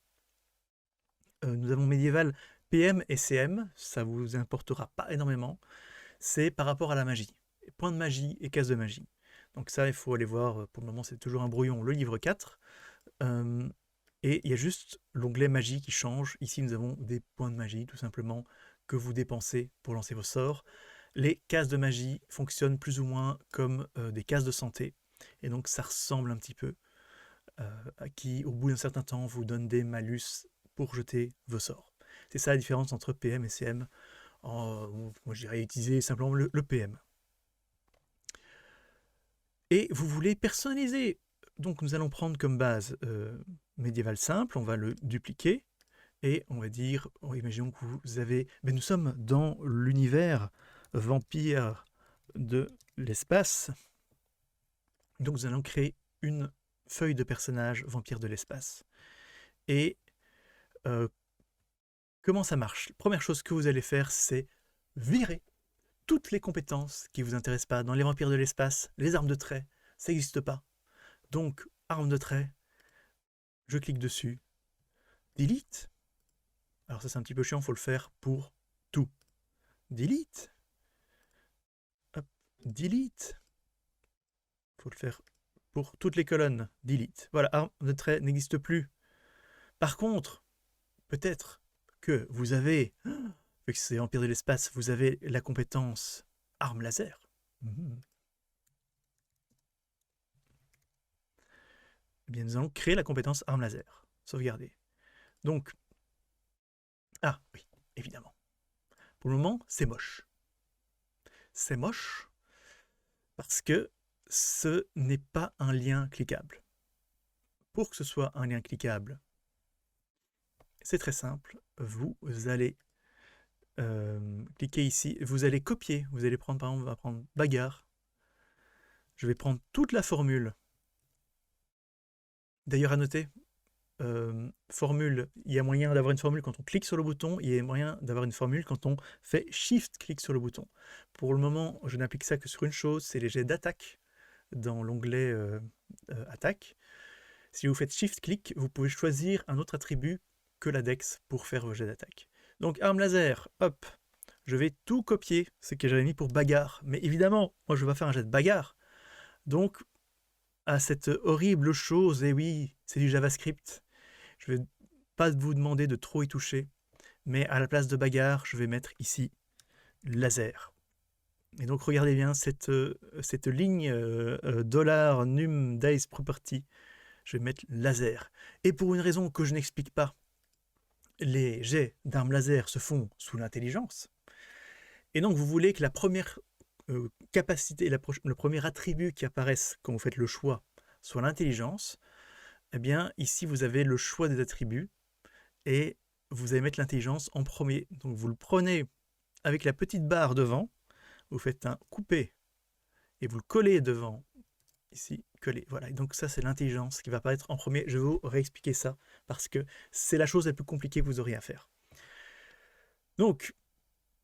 A: Nous avons médiéval PM et CM, ça vous importera pas énormément. C'est par rapport à la magie. Points de magie et cases de magie. Donc ça, il faut aller voir, pour le moment c'est toujours un brouillon, le livre 4. Et il y a juste l'onglet magie qui change. Ici, nous avons des points de magie, tout simplement, que vous dépensez pour lancer vos sorts. Les cases de magie fonctionnent plus ou moins comme des cases de santé. Et donc, ça ressemble un petit peu qui, au bout d'un certain temps, vous donne des malus pour jeter vos sorts. C'est ça la différence entre PM et CM. Moi, j'irais utiliser simplement le PM. Et vous voulez personnaliser. Donc, nous allons prendre comme base médiéval simple, on va le dupliquer. Et on va dire, imaginons que vous avez... nous sommes dans l'univers vampire de l'espace. Donc nous allons créer une feuille de personnage vampire de l'espace. Et Comment ça marche? Première chose que vous allez faire, c'est virer toutes les compétences qui ne vous intéressent pas. Dans les vampires de l'espace, les armes de trait, ça n'existe pas. Donc, arme de trait, je clique dessus, delete. Alors ça c'est un petit peu chiant, il faut le faire pour tout. Delete. Hop, delete. Il faut le faire pour toutes les colonnes. Delete. Voilà, arme de trait n'existe plus. Par contre, peut-être que vous avez, vu que c'est Empire de l'espace, vous avez la compétence arme laser. Eh bien, nous allons créer la compétence arme laser. Sauvegarder. Donc, ah oui, évidemment. Pour le moment, c'est moche. C'est moche parce que ce n'est pas un lien cliquable. Pour que ce soit un lien cliquable, c'est très simple. Vous allez cliquer ici. Vous allez copier. Vous allez prendre, par exemple, on va prendre bagarre. Je vais prendre toute la formule. D'ailleurs, à noter, formule, il y a moyen d'avoir une formule quand on clique sur le bouton, il y a moyen d'avoir une formule quand on fait Shift-clic sur le bouton. Pour le moment, je n'applique ça que sur une chose, c'est les jets d'attaque dans l'onglet attaque. Si vous faites Shift-clic, vous pouvez choisir un autre attribut que la dex pour faire vos jets d'attaque. Donc arme laser, hop, je vais tout copier, ce que j'avais mis pour bagarre. Mais évidemment, moi je vais faire un jet de bagarre. Donc, à cette horrible chose, et oui, c'est du JavaScript, je ne vais pas vous demander de trop y toucher, mais à la place de bagarre, je vais mettre ici laser. Et donc regardez bien cette ligne $num dice property, je vais mettre laser. Et pour une raison que je n'explique pas, les jets d'armes laser se font sous l'intelligence. Et donc vous voulez que la première capacité, le premier attribut qui apparaisse quand vous faites le choix soit l'intelligence. Eh bien ici vous avez le choix des attributs et vous allez mettre l'intelligence en premier. Donc vous le prenez avec la petite barre devant, vous faites un coupé et vous le collez devant, ici, coller. Voilà, et donc ça c'est l'intelligence qui va apparaître en premier. Je vais vous réexpliquer ça parce que c'est la chose la plus compliquée que vous auriez à faire. Donc,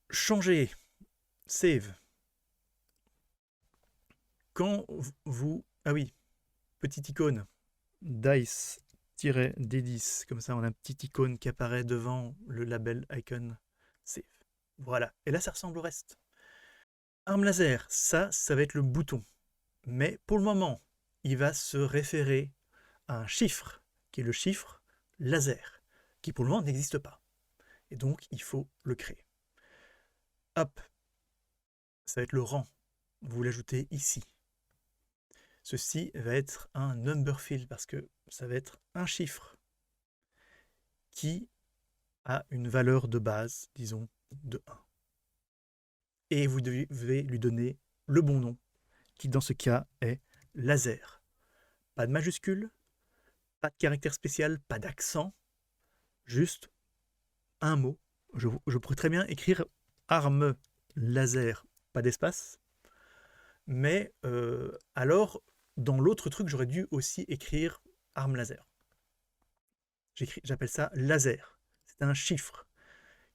A: changer, save. Quand vous... Ah oui, petite icône, dice-d10, comme ça on a un petit icône qui apparaît devant le label icon save. Voilà, et là ça ressemble au reste. Arme laser, ça va être le bouton. Mais pour le moment, il va se référer à un chiffre, qui est le chiffre laser, qui pour le moment n'existe pas. Et donc, il faut le créer. Hop, ça va être le rang. Vous l'ajoutez ici. Ceci va être un number field, parce que ça va être un chiffre qui a une valeur de base, disons, de 1. Et vous devez lui donner le bon nom, qui dans ce cas est laser. Pas de majuscule, pas de caractère spécial, pas d'accent, juste un mot. Je pourrais très bien écrire arme laser, pas d'espace, mais alors dans l'autre truc j'aurais dû aussi écrire arme laser. J'appelle ça laser. C'est un chiffre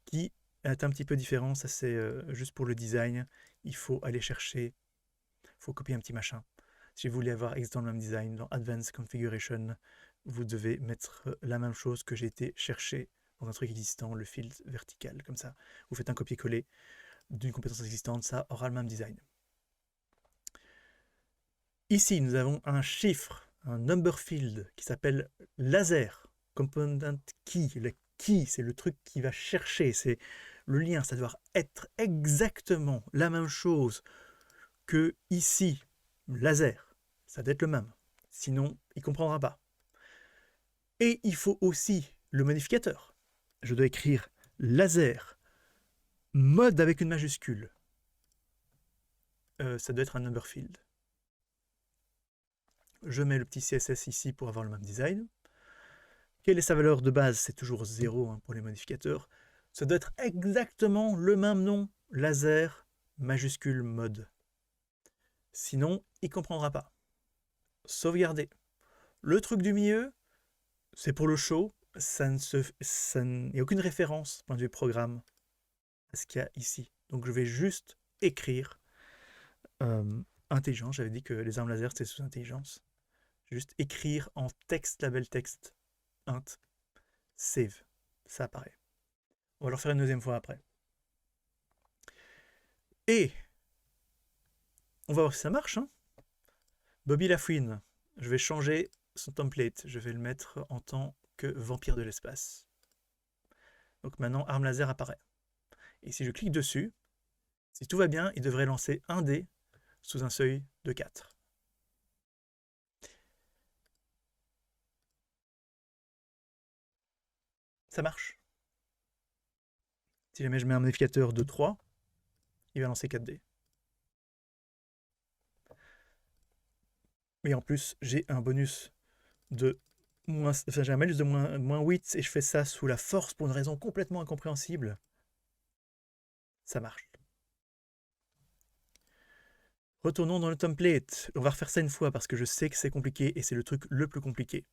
A: qui est un petit peu différent, ça c'est juste pour le design. Il faut aller chercher, il faut copier un petit machin. Si vous voulez avoir exactement le même design dans Advanced Configuration, vous devez mettre la même chose que j'ai été chercher dans un truc existant, le field vertical, comme ça. Vous faites un copier-coller d'une compétence existante, ça aura le même design. Ici, nous avons un chiffre, un number field qui s'appelle laser, component key. Le key, c'est le truc qui va chercher, c'est le lien, ça doit être exactement la même chose que ici, laser. Ça doit être le même, sinon il ne comprendra pas. Et il faut aussi le modificateur. Je dois écrire laser, mode avec une majuscule. Ça doit être un number field. Je mets le petit CSS ici pour avoir le même design. Quelle est sa valeur de base? C'est toujours 0 hein, pour les modificateurs. Ça doit être exactement le même nom, laser, majuscule, mode. Sinon, il ne comprendra pas. Sauvegarder. Le truc du milieu, c'est pour le show. il n'y a aucune référence, point de vue programme, à ce qu'il y a ici. Donc je vais juste écrire intelligence. J'avais dit que les armes laser c'était sous intelligence. Juste écrire en texte, label texte, int, save. Ça apparaît. On va le refaire une deuxième fois après. Et on va voir si ça marche. Hein. Bobby Lafouine, je vais changer son template. Je vais le mettre en tant que vampire de l'espace. Donc maintenant, arme laser apparaît. Et si je clique dessus, si tout va bien, il devrait lancer un dé sous un seuil de 4. Ça marche. Si jamais je mets un modificateur de 3, il va lancer 4 dés. Et en plus, j'ai un bonus de j'ai un malus de moins 8 et je fais ça sous la force pour une raison complètement incompréhensible. Ça marche. Retournons dans le template. On va refaire ça une fois parce que je sais que c'est compliqué et c'est le truc le plus compliqué.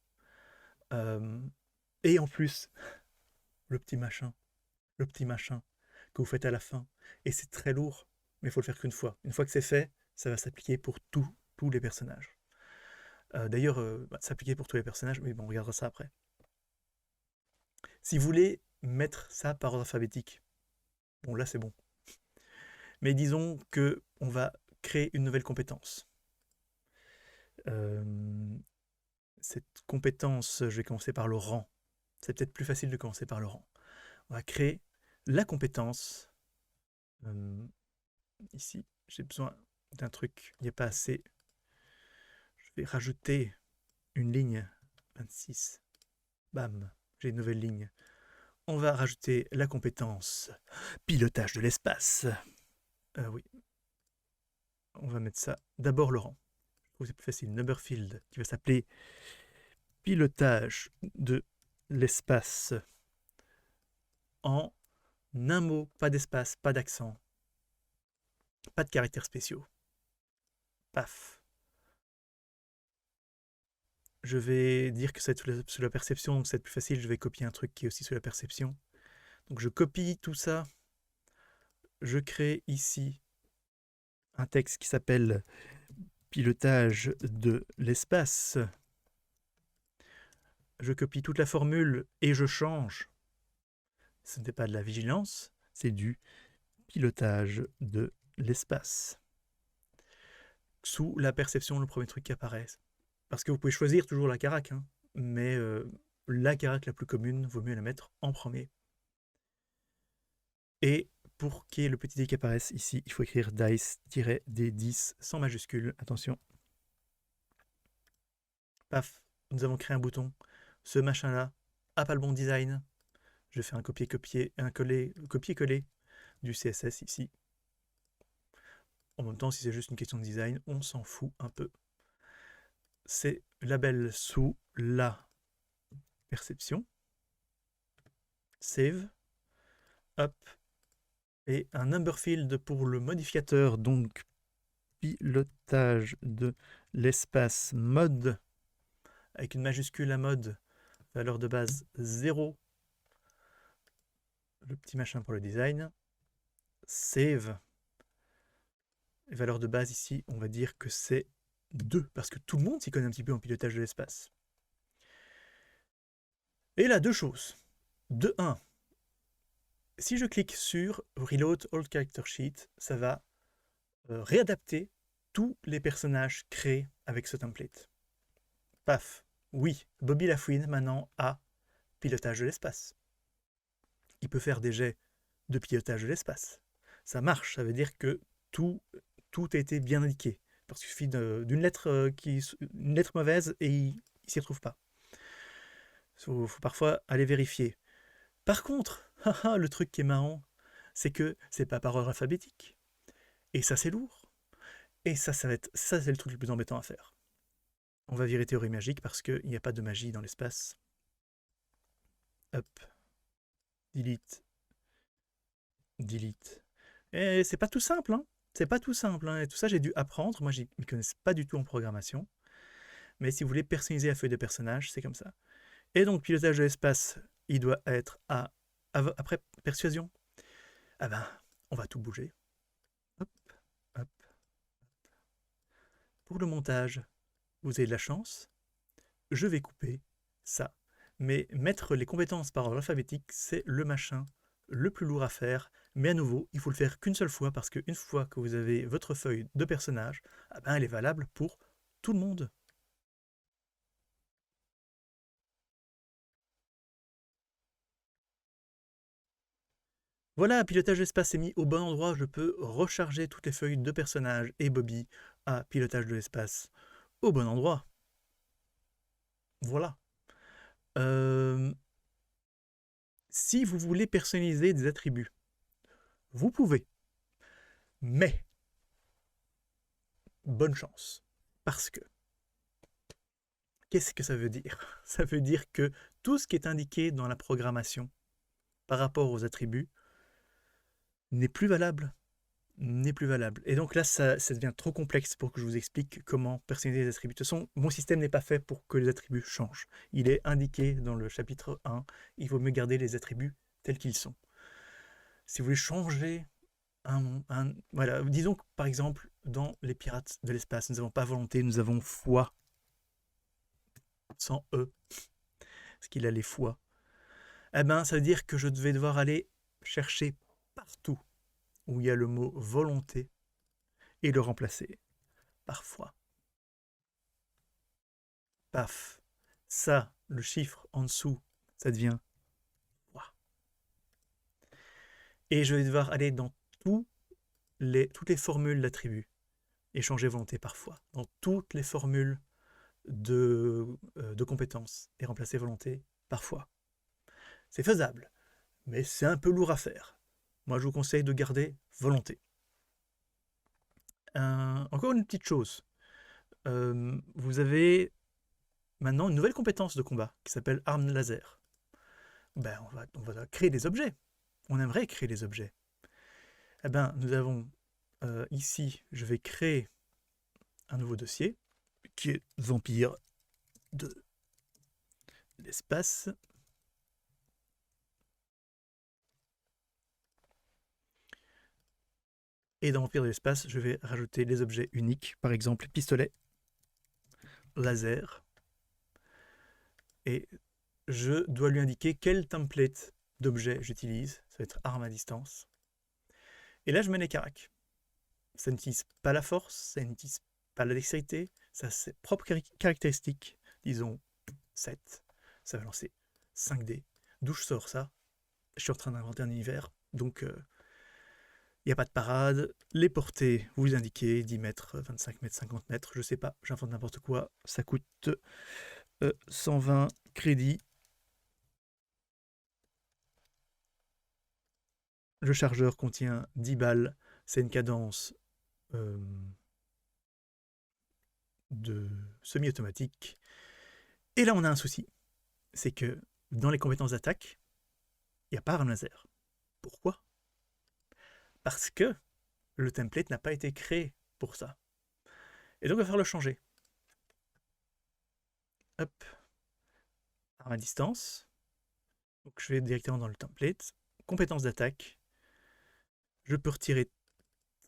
A: Et en plus, le petit machin que vous faites à la fin. Et c'est très lourd, mais il faut le faire qu'une fois. Une fois que c'est fait, ça va s'appliquer pour tous les personnages. D'ailleurs, s'appliquer pour tous les personnages, mais bon, on regardera ça après. Si vous voulez mettre ça par ordre alphabétique, bon là c'est bon. Mais disons que on va créer une nouvelle compétence. Cette compétence, je vais commencer par le rang. C'est peut-être plus facile de commencer par le rang. On va créer la compétence. Ici, j'ai besoin d'un truc, il n'y a pas assez. Je vais rajouter une ligne 26. Bam, j'ai une nouvelle ligne. On va rajouter la compétence pilotage de l'espace. Oui. On va mettre ça d'abord le rang. Je trouve que c'est plus facile. Numberfield qui va s'appeler pilotage de l'espace en un mot, pas d'espace, pas d'accent, pas de caractères spéciaux. Paf. Je vais dire que c'est sous la perception, donc c'est plus facile. Je vais copier un truc qui est aussi sous la perception. Donc je copie tout ça. Je crée ici un texte qui s'appelle pilotage de l'espace. Je copie toute la formule et je change. Ce n'est pas de la vigilance, c'est du pilotage de l'espace. Sous la perception, le premier truc qui apparaît. Parce que vous pouvez choisir toujours la carac, hein, mais la carac la plus commune, vaut mieux la mettre en premier. Et pour qu'il y ait le petit dé qui apparaisse ici, il faut écrire dice-d10 sans majuscule. Attention. Paf, nous avons créé un bouton. Ce machin-là n'a pas le bon design. Je fais un copier-coller du CSS ici. En même temps, si c'est juste une question de design, on s'en fout un peu. C'est label sous la perception. Save. Hop. Et un number field pour le modificateur, donc pilotage de l'espace mode, avec une majuscule à mode, valeur de base 0. Le petit machin pour le design. Save. Et valeur de base ici, on va dire que c'est 2, parce que tout le monde s'y connaît un petit peu en pilotage de l'espace. Et là, deux choses. De 1, si je clique sur Reload Old Character Sheet, ça va réadapter tous les personnages créés avec ce template. Paf, oui, Bobby Lafouine maintenant a pilotage de l'espace. Il peut faire des jets de pilotage de l'espace. Ça marche, ça veut dire que tout a été bien indiqué. Parce qu'il suffit d'une lettre, une lettre mauvaise et il ne s'y retrouve pas. Il faut parfois aller vérifier. Par contre, le truc qui est marrant, c'est que c'est pas par ordre alphabétique. Et ça, c'est lourd. Et ça c'est le truc le plus embêtant à faire. On va virer théorie magique parce qu'il n'y a pas de magie dans l'espace. Hop. Delete. Delete. Et c'est pas tout simple, hein. C'est pas tout simple, hein. Et tout ça, j'ai dû apprendre. Moi, je ne m'y connais pas du tout en programmation. Mais si vous voulez personnaliser la feuille de personnage, c'est comme ça. Et donc, pilotage de l'espace, il doit être après persuasion. Ah ben, on va tout bouger. Hop, hop. Pour le montage, vous avez de la chance. Je vais couper ça. Mais mettre les compétences par ordre alphabétique, c'est le machin le plus lourd à faire. Mais à nouveau, il faut le faire qu'une seule fois parce qu'une fois que vous avez votre feuille de personnage, ah ben, elle est valable pour tout le monde. Voilà, pilotage de l'espace est mis au bon endroit. Je peux recharger toutes les feuilles de personnage et Bobby à pilotage de l'espace au bon endroit. Voilà. Si vous voulez personnaliser des attributs, vous pouvez. Mais, bonne chance. Parce que, qu'est-ce que ça veut dire? Ça veut dire que tout ce qui est indiqué dans la programmation par rapport aux attributs n'est plus valable. N'est plus valable. Et donc là, ça devient trop complexe pour que je vous explique comment personnaliser les attributs. De toute façon, mon système n'est pas fait pour que les attributs changent. Il est indiqué dans le chapitre 1. Il vaut mieux garder les attributs tels qu'ils sont. Si vous voulez changer voilà, disons que par exemple, dans les pirates de l'espace, nous n'avons pas volonté, nous avons foi. Sans E. Parce qu'il a les foi. Eh ben, ça veut dire que je vais devoir aller chercher partout où il y a le mot volonté et le remplacer par foi. Paf. Ça, le chiffre en dessous, ça devient foi. Et je vais devoir aller dans toutes les formules d'attributs et changer volonté par foi. Dans toutes les formules de compétences et remplacer volonté par foi. C'est faisable, mais c'est un peu lourd à faire. Moi, je vous conseille de garder volonté. Encore une petite chose. Vous avez maintenant une nouvelle compétence de combat qui s'appelle arme laser. Ben, on va créer des objets. On aimerait créer des objets. Eh ben, nous avons ici, je vais créer un nouveau dossier qui est vampire de l'espace. Et dans vampire de l'espace, je vais rajouter les objets uniques, par exemple pistolet, laser. Et je dois lui indiquer quel template d'objet j'utilise. Ça va être arme à distance. Et là, je mets les caracs. Ça n'utilise pas la force, ça n'utilise pas la dextérité, ça a ses propres caractéristiques. Disons 7. Ça va lancer 5 dés. D'où je sors ça? Je suis en train d'inventer un univers, donc il n'y a pas de parade. Les portées, vous les indiquez, 10 mètres, 25 mètres, 50 mètres, je sais pas, j'invente n'importe quoi. Ça coûte 120 crédits. Le chargeur contient 10 balles. C'est une cadence de semi-automatique. Et là, on a un souci. C'est que dans les compétences d'attaque, il n'y a pas arme laser. Pourquoi? Parce que le template n'a pas été créé pour ça. Et donc, il va falloir le changer. Hop. Arme à distance. Donc, je vais directement dans le template. Compétences d'attaque. Je peux retirer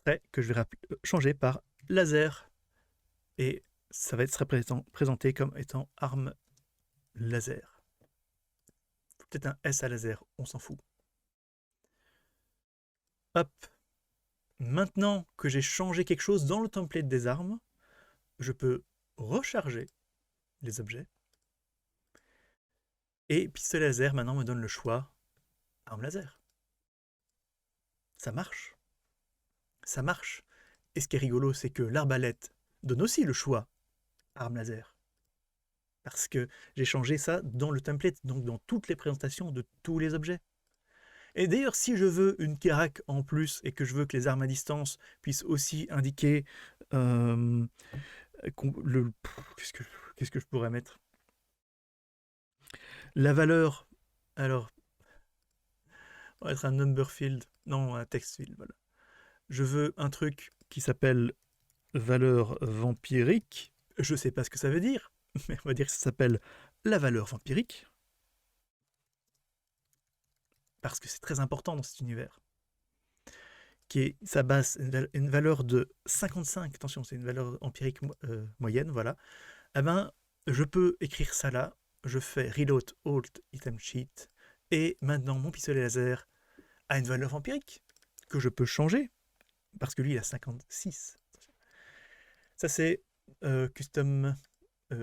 A: trait que je vais changer par laser. Et ça va être présenté comme étant arme laser. Peut-être un S à laser, on s'en fout. Hop. Maintenant que j'ai changé quelque chose dans le template des armes, je peux recharger les objets. Et pistolet laser maintenant me donne le choix arme laser. Ça marche. Ça marche. Et ce qui est rigolo, c'est que l'arbalète donne aussi le choix arme laser. Parce que j'ai changé ça dans le template, donc dans toutes les présentations de tous les objets. Et d'ailleurs, si je veux une carac en plus et que je veux que les armes à distance puissent aussi indiquer qu'est-ce que je pourrais mettre? La valeur, alors, on va être un number field, non, un text field, voilà. Je veux un truc qui s'appelle valeur vampirique. Je sais pas ce que ça veut dire, mais on va dire que ça s'appelle la valeur vampirique. parce que c'est très important dans cet univers, qui est sa base, une valeur de 55, attention, c'est une valeur empirique moyenne, voilà, eh ben, je peux écrire ça là, je fais reload alt item sheet, et maintenant mon pistolet laser a une valeur empirique que je peux changer, parce que lui il a 56. Ça c'est Custom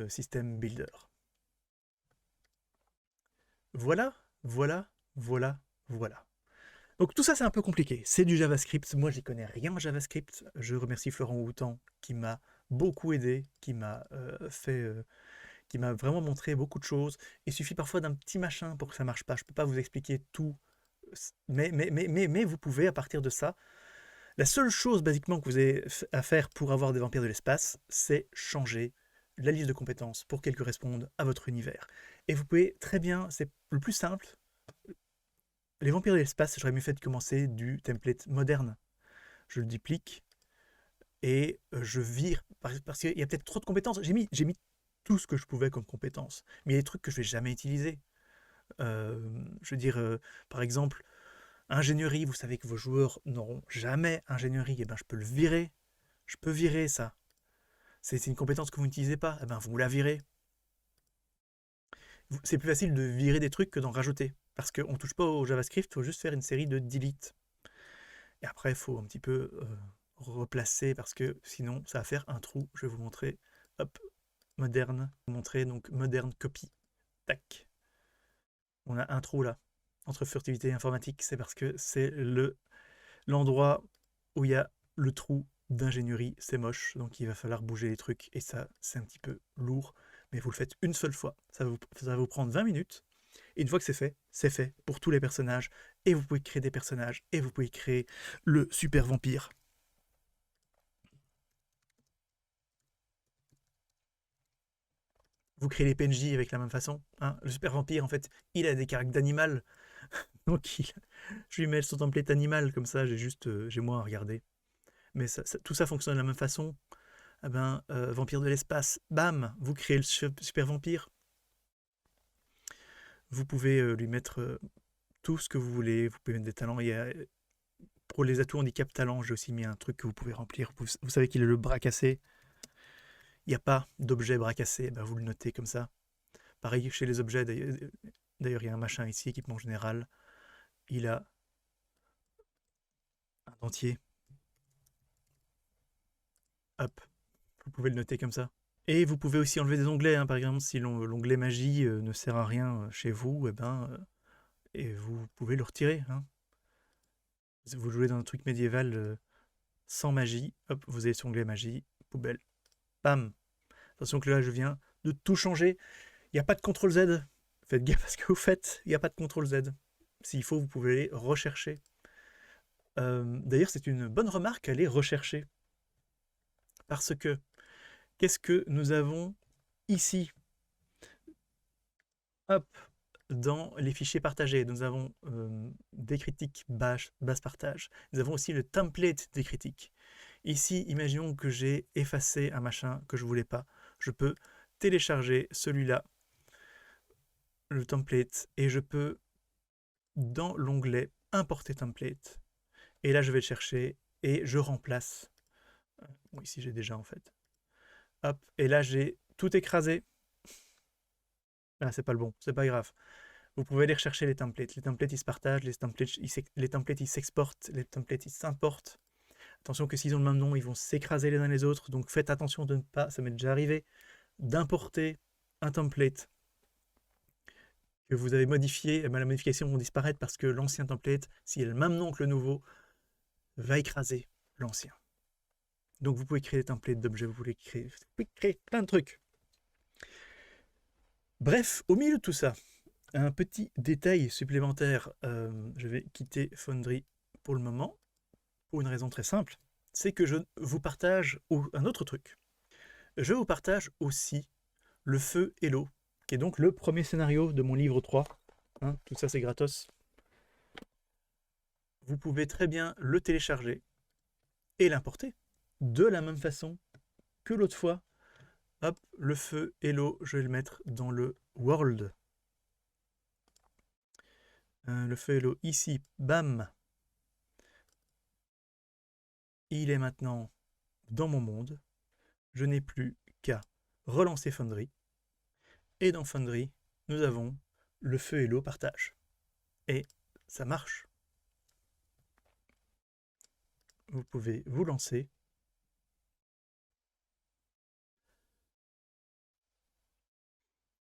A: System Builder. Voilà, voilà, voilà, voilà. Donc tout ça c'est un peu compliqué, c'est du JavaScript, moi j'y connais rien en JavaScript, je remercie Florent Houtan qui m'a beaucoup aidé, qui m'a qui m'a vraiment montré beaucoup de choses. Il suffit parfois d'un petit machin pour que ça marche pas, je peux pas vous expliquer tout, mais vous pouvez à partir de ça. La seule chose basiquement que vous avez à faire pour avoir des vampires de l'espace, c'est changer la liste de compétences pour qu'elle corresponde à votre univers. Et vous pouvez très bien, c'est le plus simple, les vampires de l'espace, j'aurais mieux fait de commencer du template moderne. Je le duplique et je vire, parce qu'il y a peut-être trop de compétences. J'ai mis tout ce que je pouvais comme compétences, mais il y a des trucs que je vais jamais utiliser. Je veux dire, par exemple, ingénierie, vous savez que vos joueurs n'auront jamais ingénierie, et ben je peux le virer. Je peux virer ça. C'est une compétence que vous n'utilisez pas, et ben vous la virez. C'est plus facile de virer des trucs que d'en rajouter, parce qu'on ne touche pas au JavaScript, il faut juste faire une série de delete. Et après, il faut un petit peu replacer, parce que sinon, ça va faire un trou. Je vais vous montrer. Hop, moderne. Vous montrer donc moderne copy. Tac. On a un trou là, entre furtivité et informatique. C'est parce que c'est l'endroit où il y a le trou d'ingénierie. C'est moche, donc il va falloir bouger les trucs. Et ça, c'est un petit peu lourd. Mais vous le faites une seule fois. Ça va vous prendre 20 minutes. Et une fois que c'est fait pour tous les personnages. Et vous pouvez créer des personnages. Et vous pouvez créer le super vampire. Vous créez les PNJ avec la même façon. Hein. Le super vampire, en fait, il a des caractères d'animal. Donc, je lui mets son template animal. Comme ça, j'ai moins à regarder. Mais tout ça fonctionne de la même façon. Eh ben, vampire de l'espace, bam, vous créez le super vampire. Vous pouvez lui mettre tout ce que vous voulez. Vous pouvez mettre des talents. Pour les atouts handicap talent, j'ai aussi mis un truc que vous pouvez remplir. Vous savez qu'il a le bras cassé. Il n'y a pas d'objet bras cassé. Ben vous le notez comme ça. Pareil chez les objets. D'ailleurs, il y a un machin ici, équipement général. Il a un dentier. Hop, vous pouvez le noter comme ça. Et vous pouvez aussi enlever des onglets. Hein. Par exemple, si l'onglet magie ne sert à rien chez vous, et vous pouvez le retirer. Hein. Vous jouez dans un truc médiéval sans magie, hop, vous avez sur onglet magie, poubelle, bam. Attention que là, je viens de tout changer. Il n'y a pas de CTRL Z. Faites gaffe à ce que vous faites. Il n'y a pas de CTRL Z. S'il faut, vous pouvez les rechercher. D'ailleurs, c'est une bonne remarque à les rechercher. Parce que, qu'est-ce que nous avons ici? Hop, dans les fichiers partagés, nous avons des critiques basse partage. Nous avons aussi le template des critiques. Ici, imaginons que j'ai effacé un machin que je ne voulais pas. Je peux télécharger celui-là, le template, et je peux, dans l'onglet importer template, et là je vais le chercher, et je remplace. Bon, ici j'ai déjà en fait. Hop, et là j'ai tout écrasé. Ah, c'est pas le bon, c'est pas grave. Vous pouvez aller rechercher les templates. Les templates ils se partagent, les templates ils s'exportent, les templates ils s'importent. Attention que s'ils ont le même nom, ils vont s'écraser les uns les autres. Donc faites attention de ne pas, ça m'est déjà arrivé, d'importer un template que vous avez modifié. La modification va disparaître parce que l'ancien template, s'il a le même nom que le nouveau, va écraser l'ancien. Donc vous pouvez créer des templates d'objets, vous pouvez créer plein de trucs. Bref, au milieu de tout ça, un petit détail supplémentaire, je vais quitter Foundry pour le moment, pour une raison très simple, c'est que je vous partage un autre truc. Je vous partage aussi le feu et l'eau, qui est donc le premier scénario de mon livre 3. Hein, tout ça c'est gratos. Vous pouvez très bien le télécharger et l'importer de la même façon que l'autre fois. Hop, le feu et l'eau, je vais le mettre dans le world. Le feu Hello ici, bam. Il est maintenant dans mon monde. Je n'ai plus qu'à relancer Foundry. Et dans Foundry, nous avons le feu Hello partage. Et ça marche. Vous pouvez vous lancer.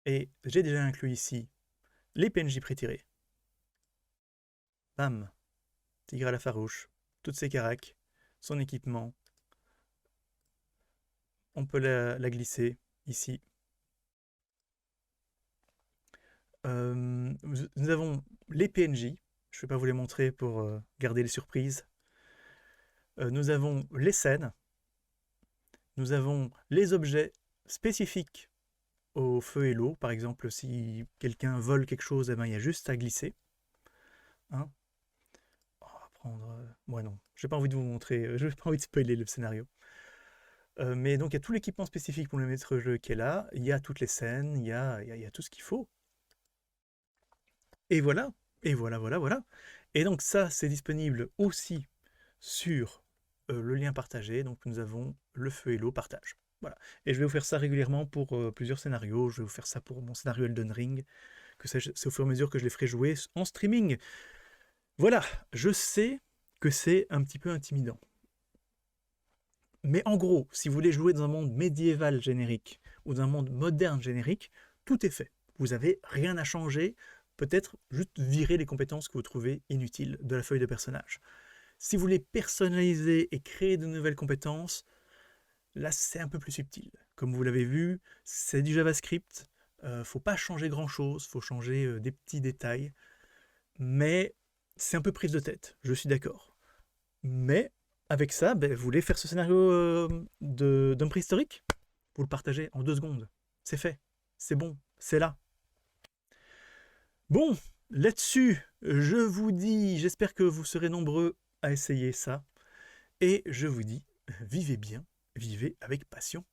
A: Et j'ai déjà inclus ici les PNJ pré-tirés. Bam, Tigre à la farouche, toutes ses caracs, son équipement. On peut la glisser ici. Nous avons les PNJ. Je ne vais pas vous les montrer pour garder les surprises. Nous avons les scènes. Nous avons les objets spécifiques au feu et l'eau. Par exemple, si quelqu'un vole quelque chose, eh ben, il y a juste à glisser. Hein, on va prendre... Moi non, j'ai pas envie de vous montrer, j'ai pas envie de spoiler le scénario. Mais donc il y a tout l'équipement spécifique pour le maître jeu qui est là, il y a toutes les scènes, il y a tout ce qu'il faut. Et voilà, voilà. Et donc ça, c'est disponible aussi sur le lien partagé. Donc nous avons le feu et l'eau partage. Voilà. Et je vais vous faire ça régulièrement pour plusieurs scénarios. Je vais vous faire ça pour mon scénario Elden Ring, que c'est au fur et à mesure que je les ferai jouer en streaming. Voilà, je sais que c'est un petit peu intimidant. Mais en gros, si vous voulez jouer dans un monde médiéval générique ou dans un monde moderne générique, tout est fait. Vous n'avez rien à changer, peut-être juste virer les compétences que vous trouvez inutiles de la feuille de personnage. Si vous voulez personnaliser et créer de nouvelles compétences, là c'est un peu plus subtil. Comme vous l'avez vu, c'est du JavaScript, faut pas changer grand-chose, faut changer des petits détails, mais c'est un peu prise de tête, je suis d'accord. Mais avec ça, vous voulez faire ce scénario d'un préhistorique? Vous le partagez en 2 secondes. C'est fait, c'est bon, c'est là. Bon, là-dessus, je vous dis, j'espère que vous serez nombreux à essayer ça. Et je vous dis, vivez bien, vivez avec passion.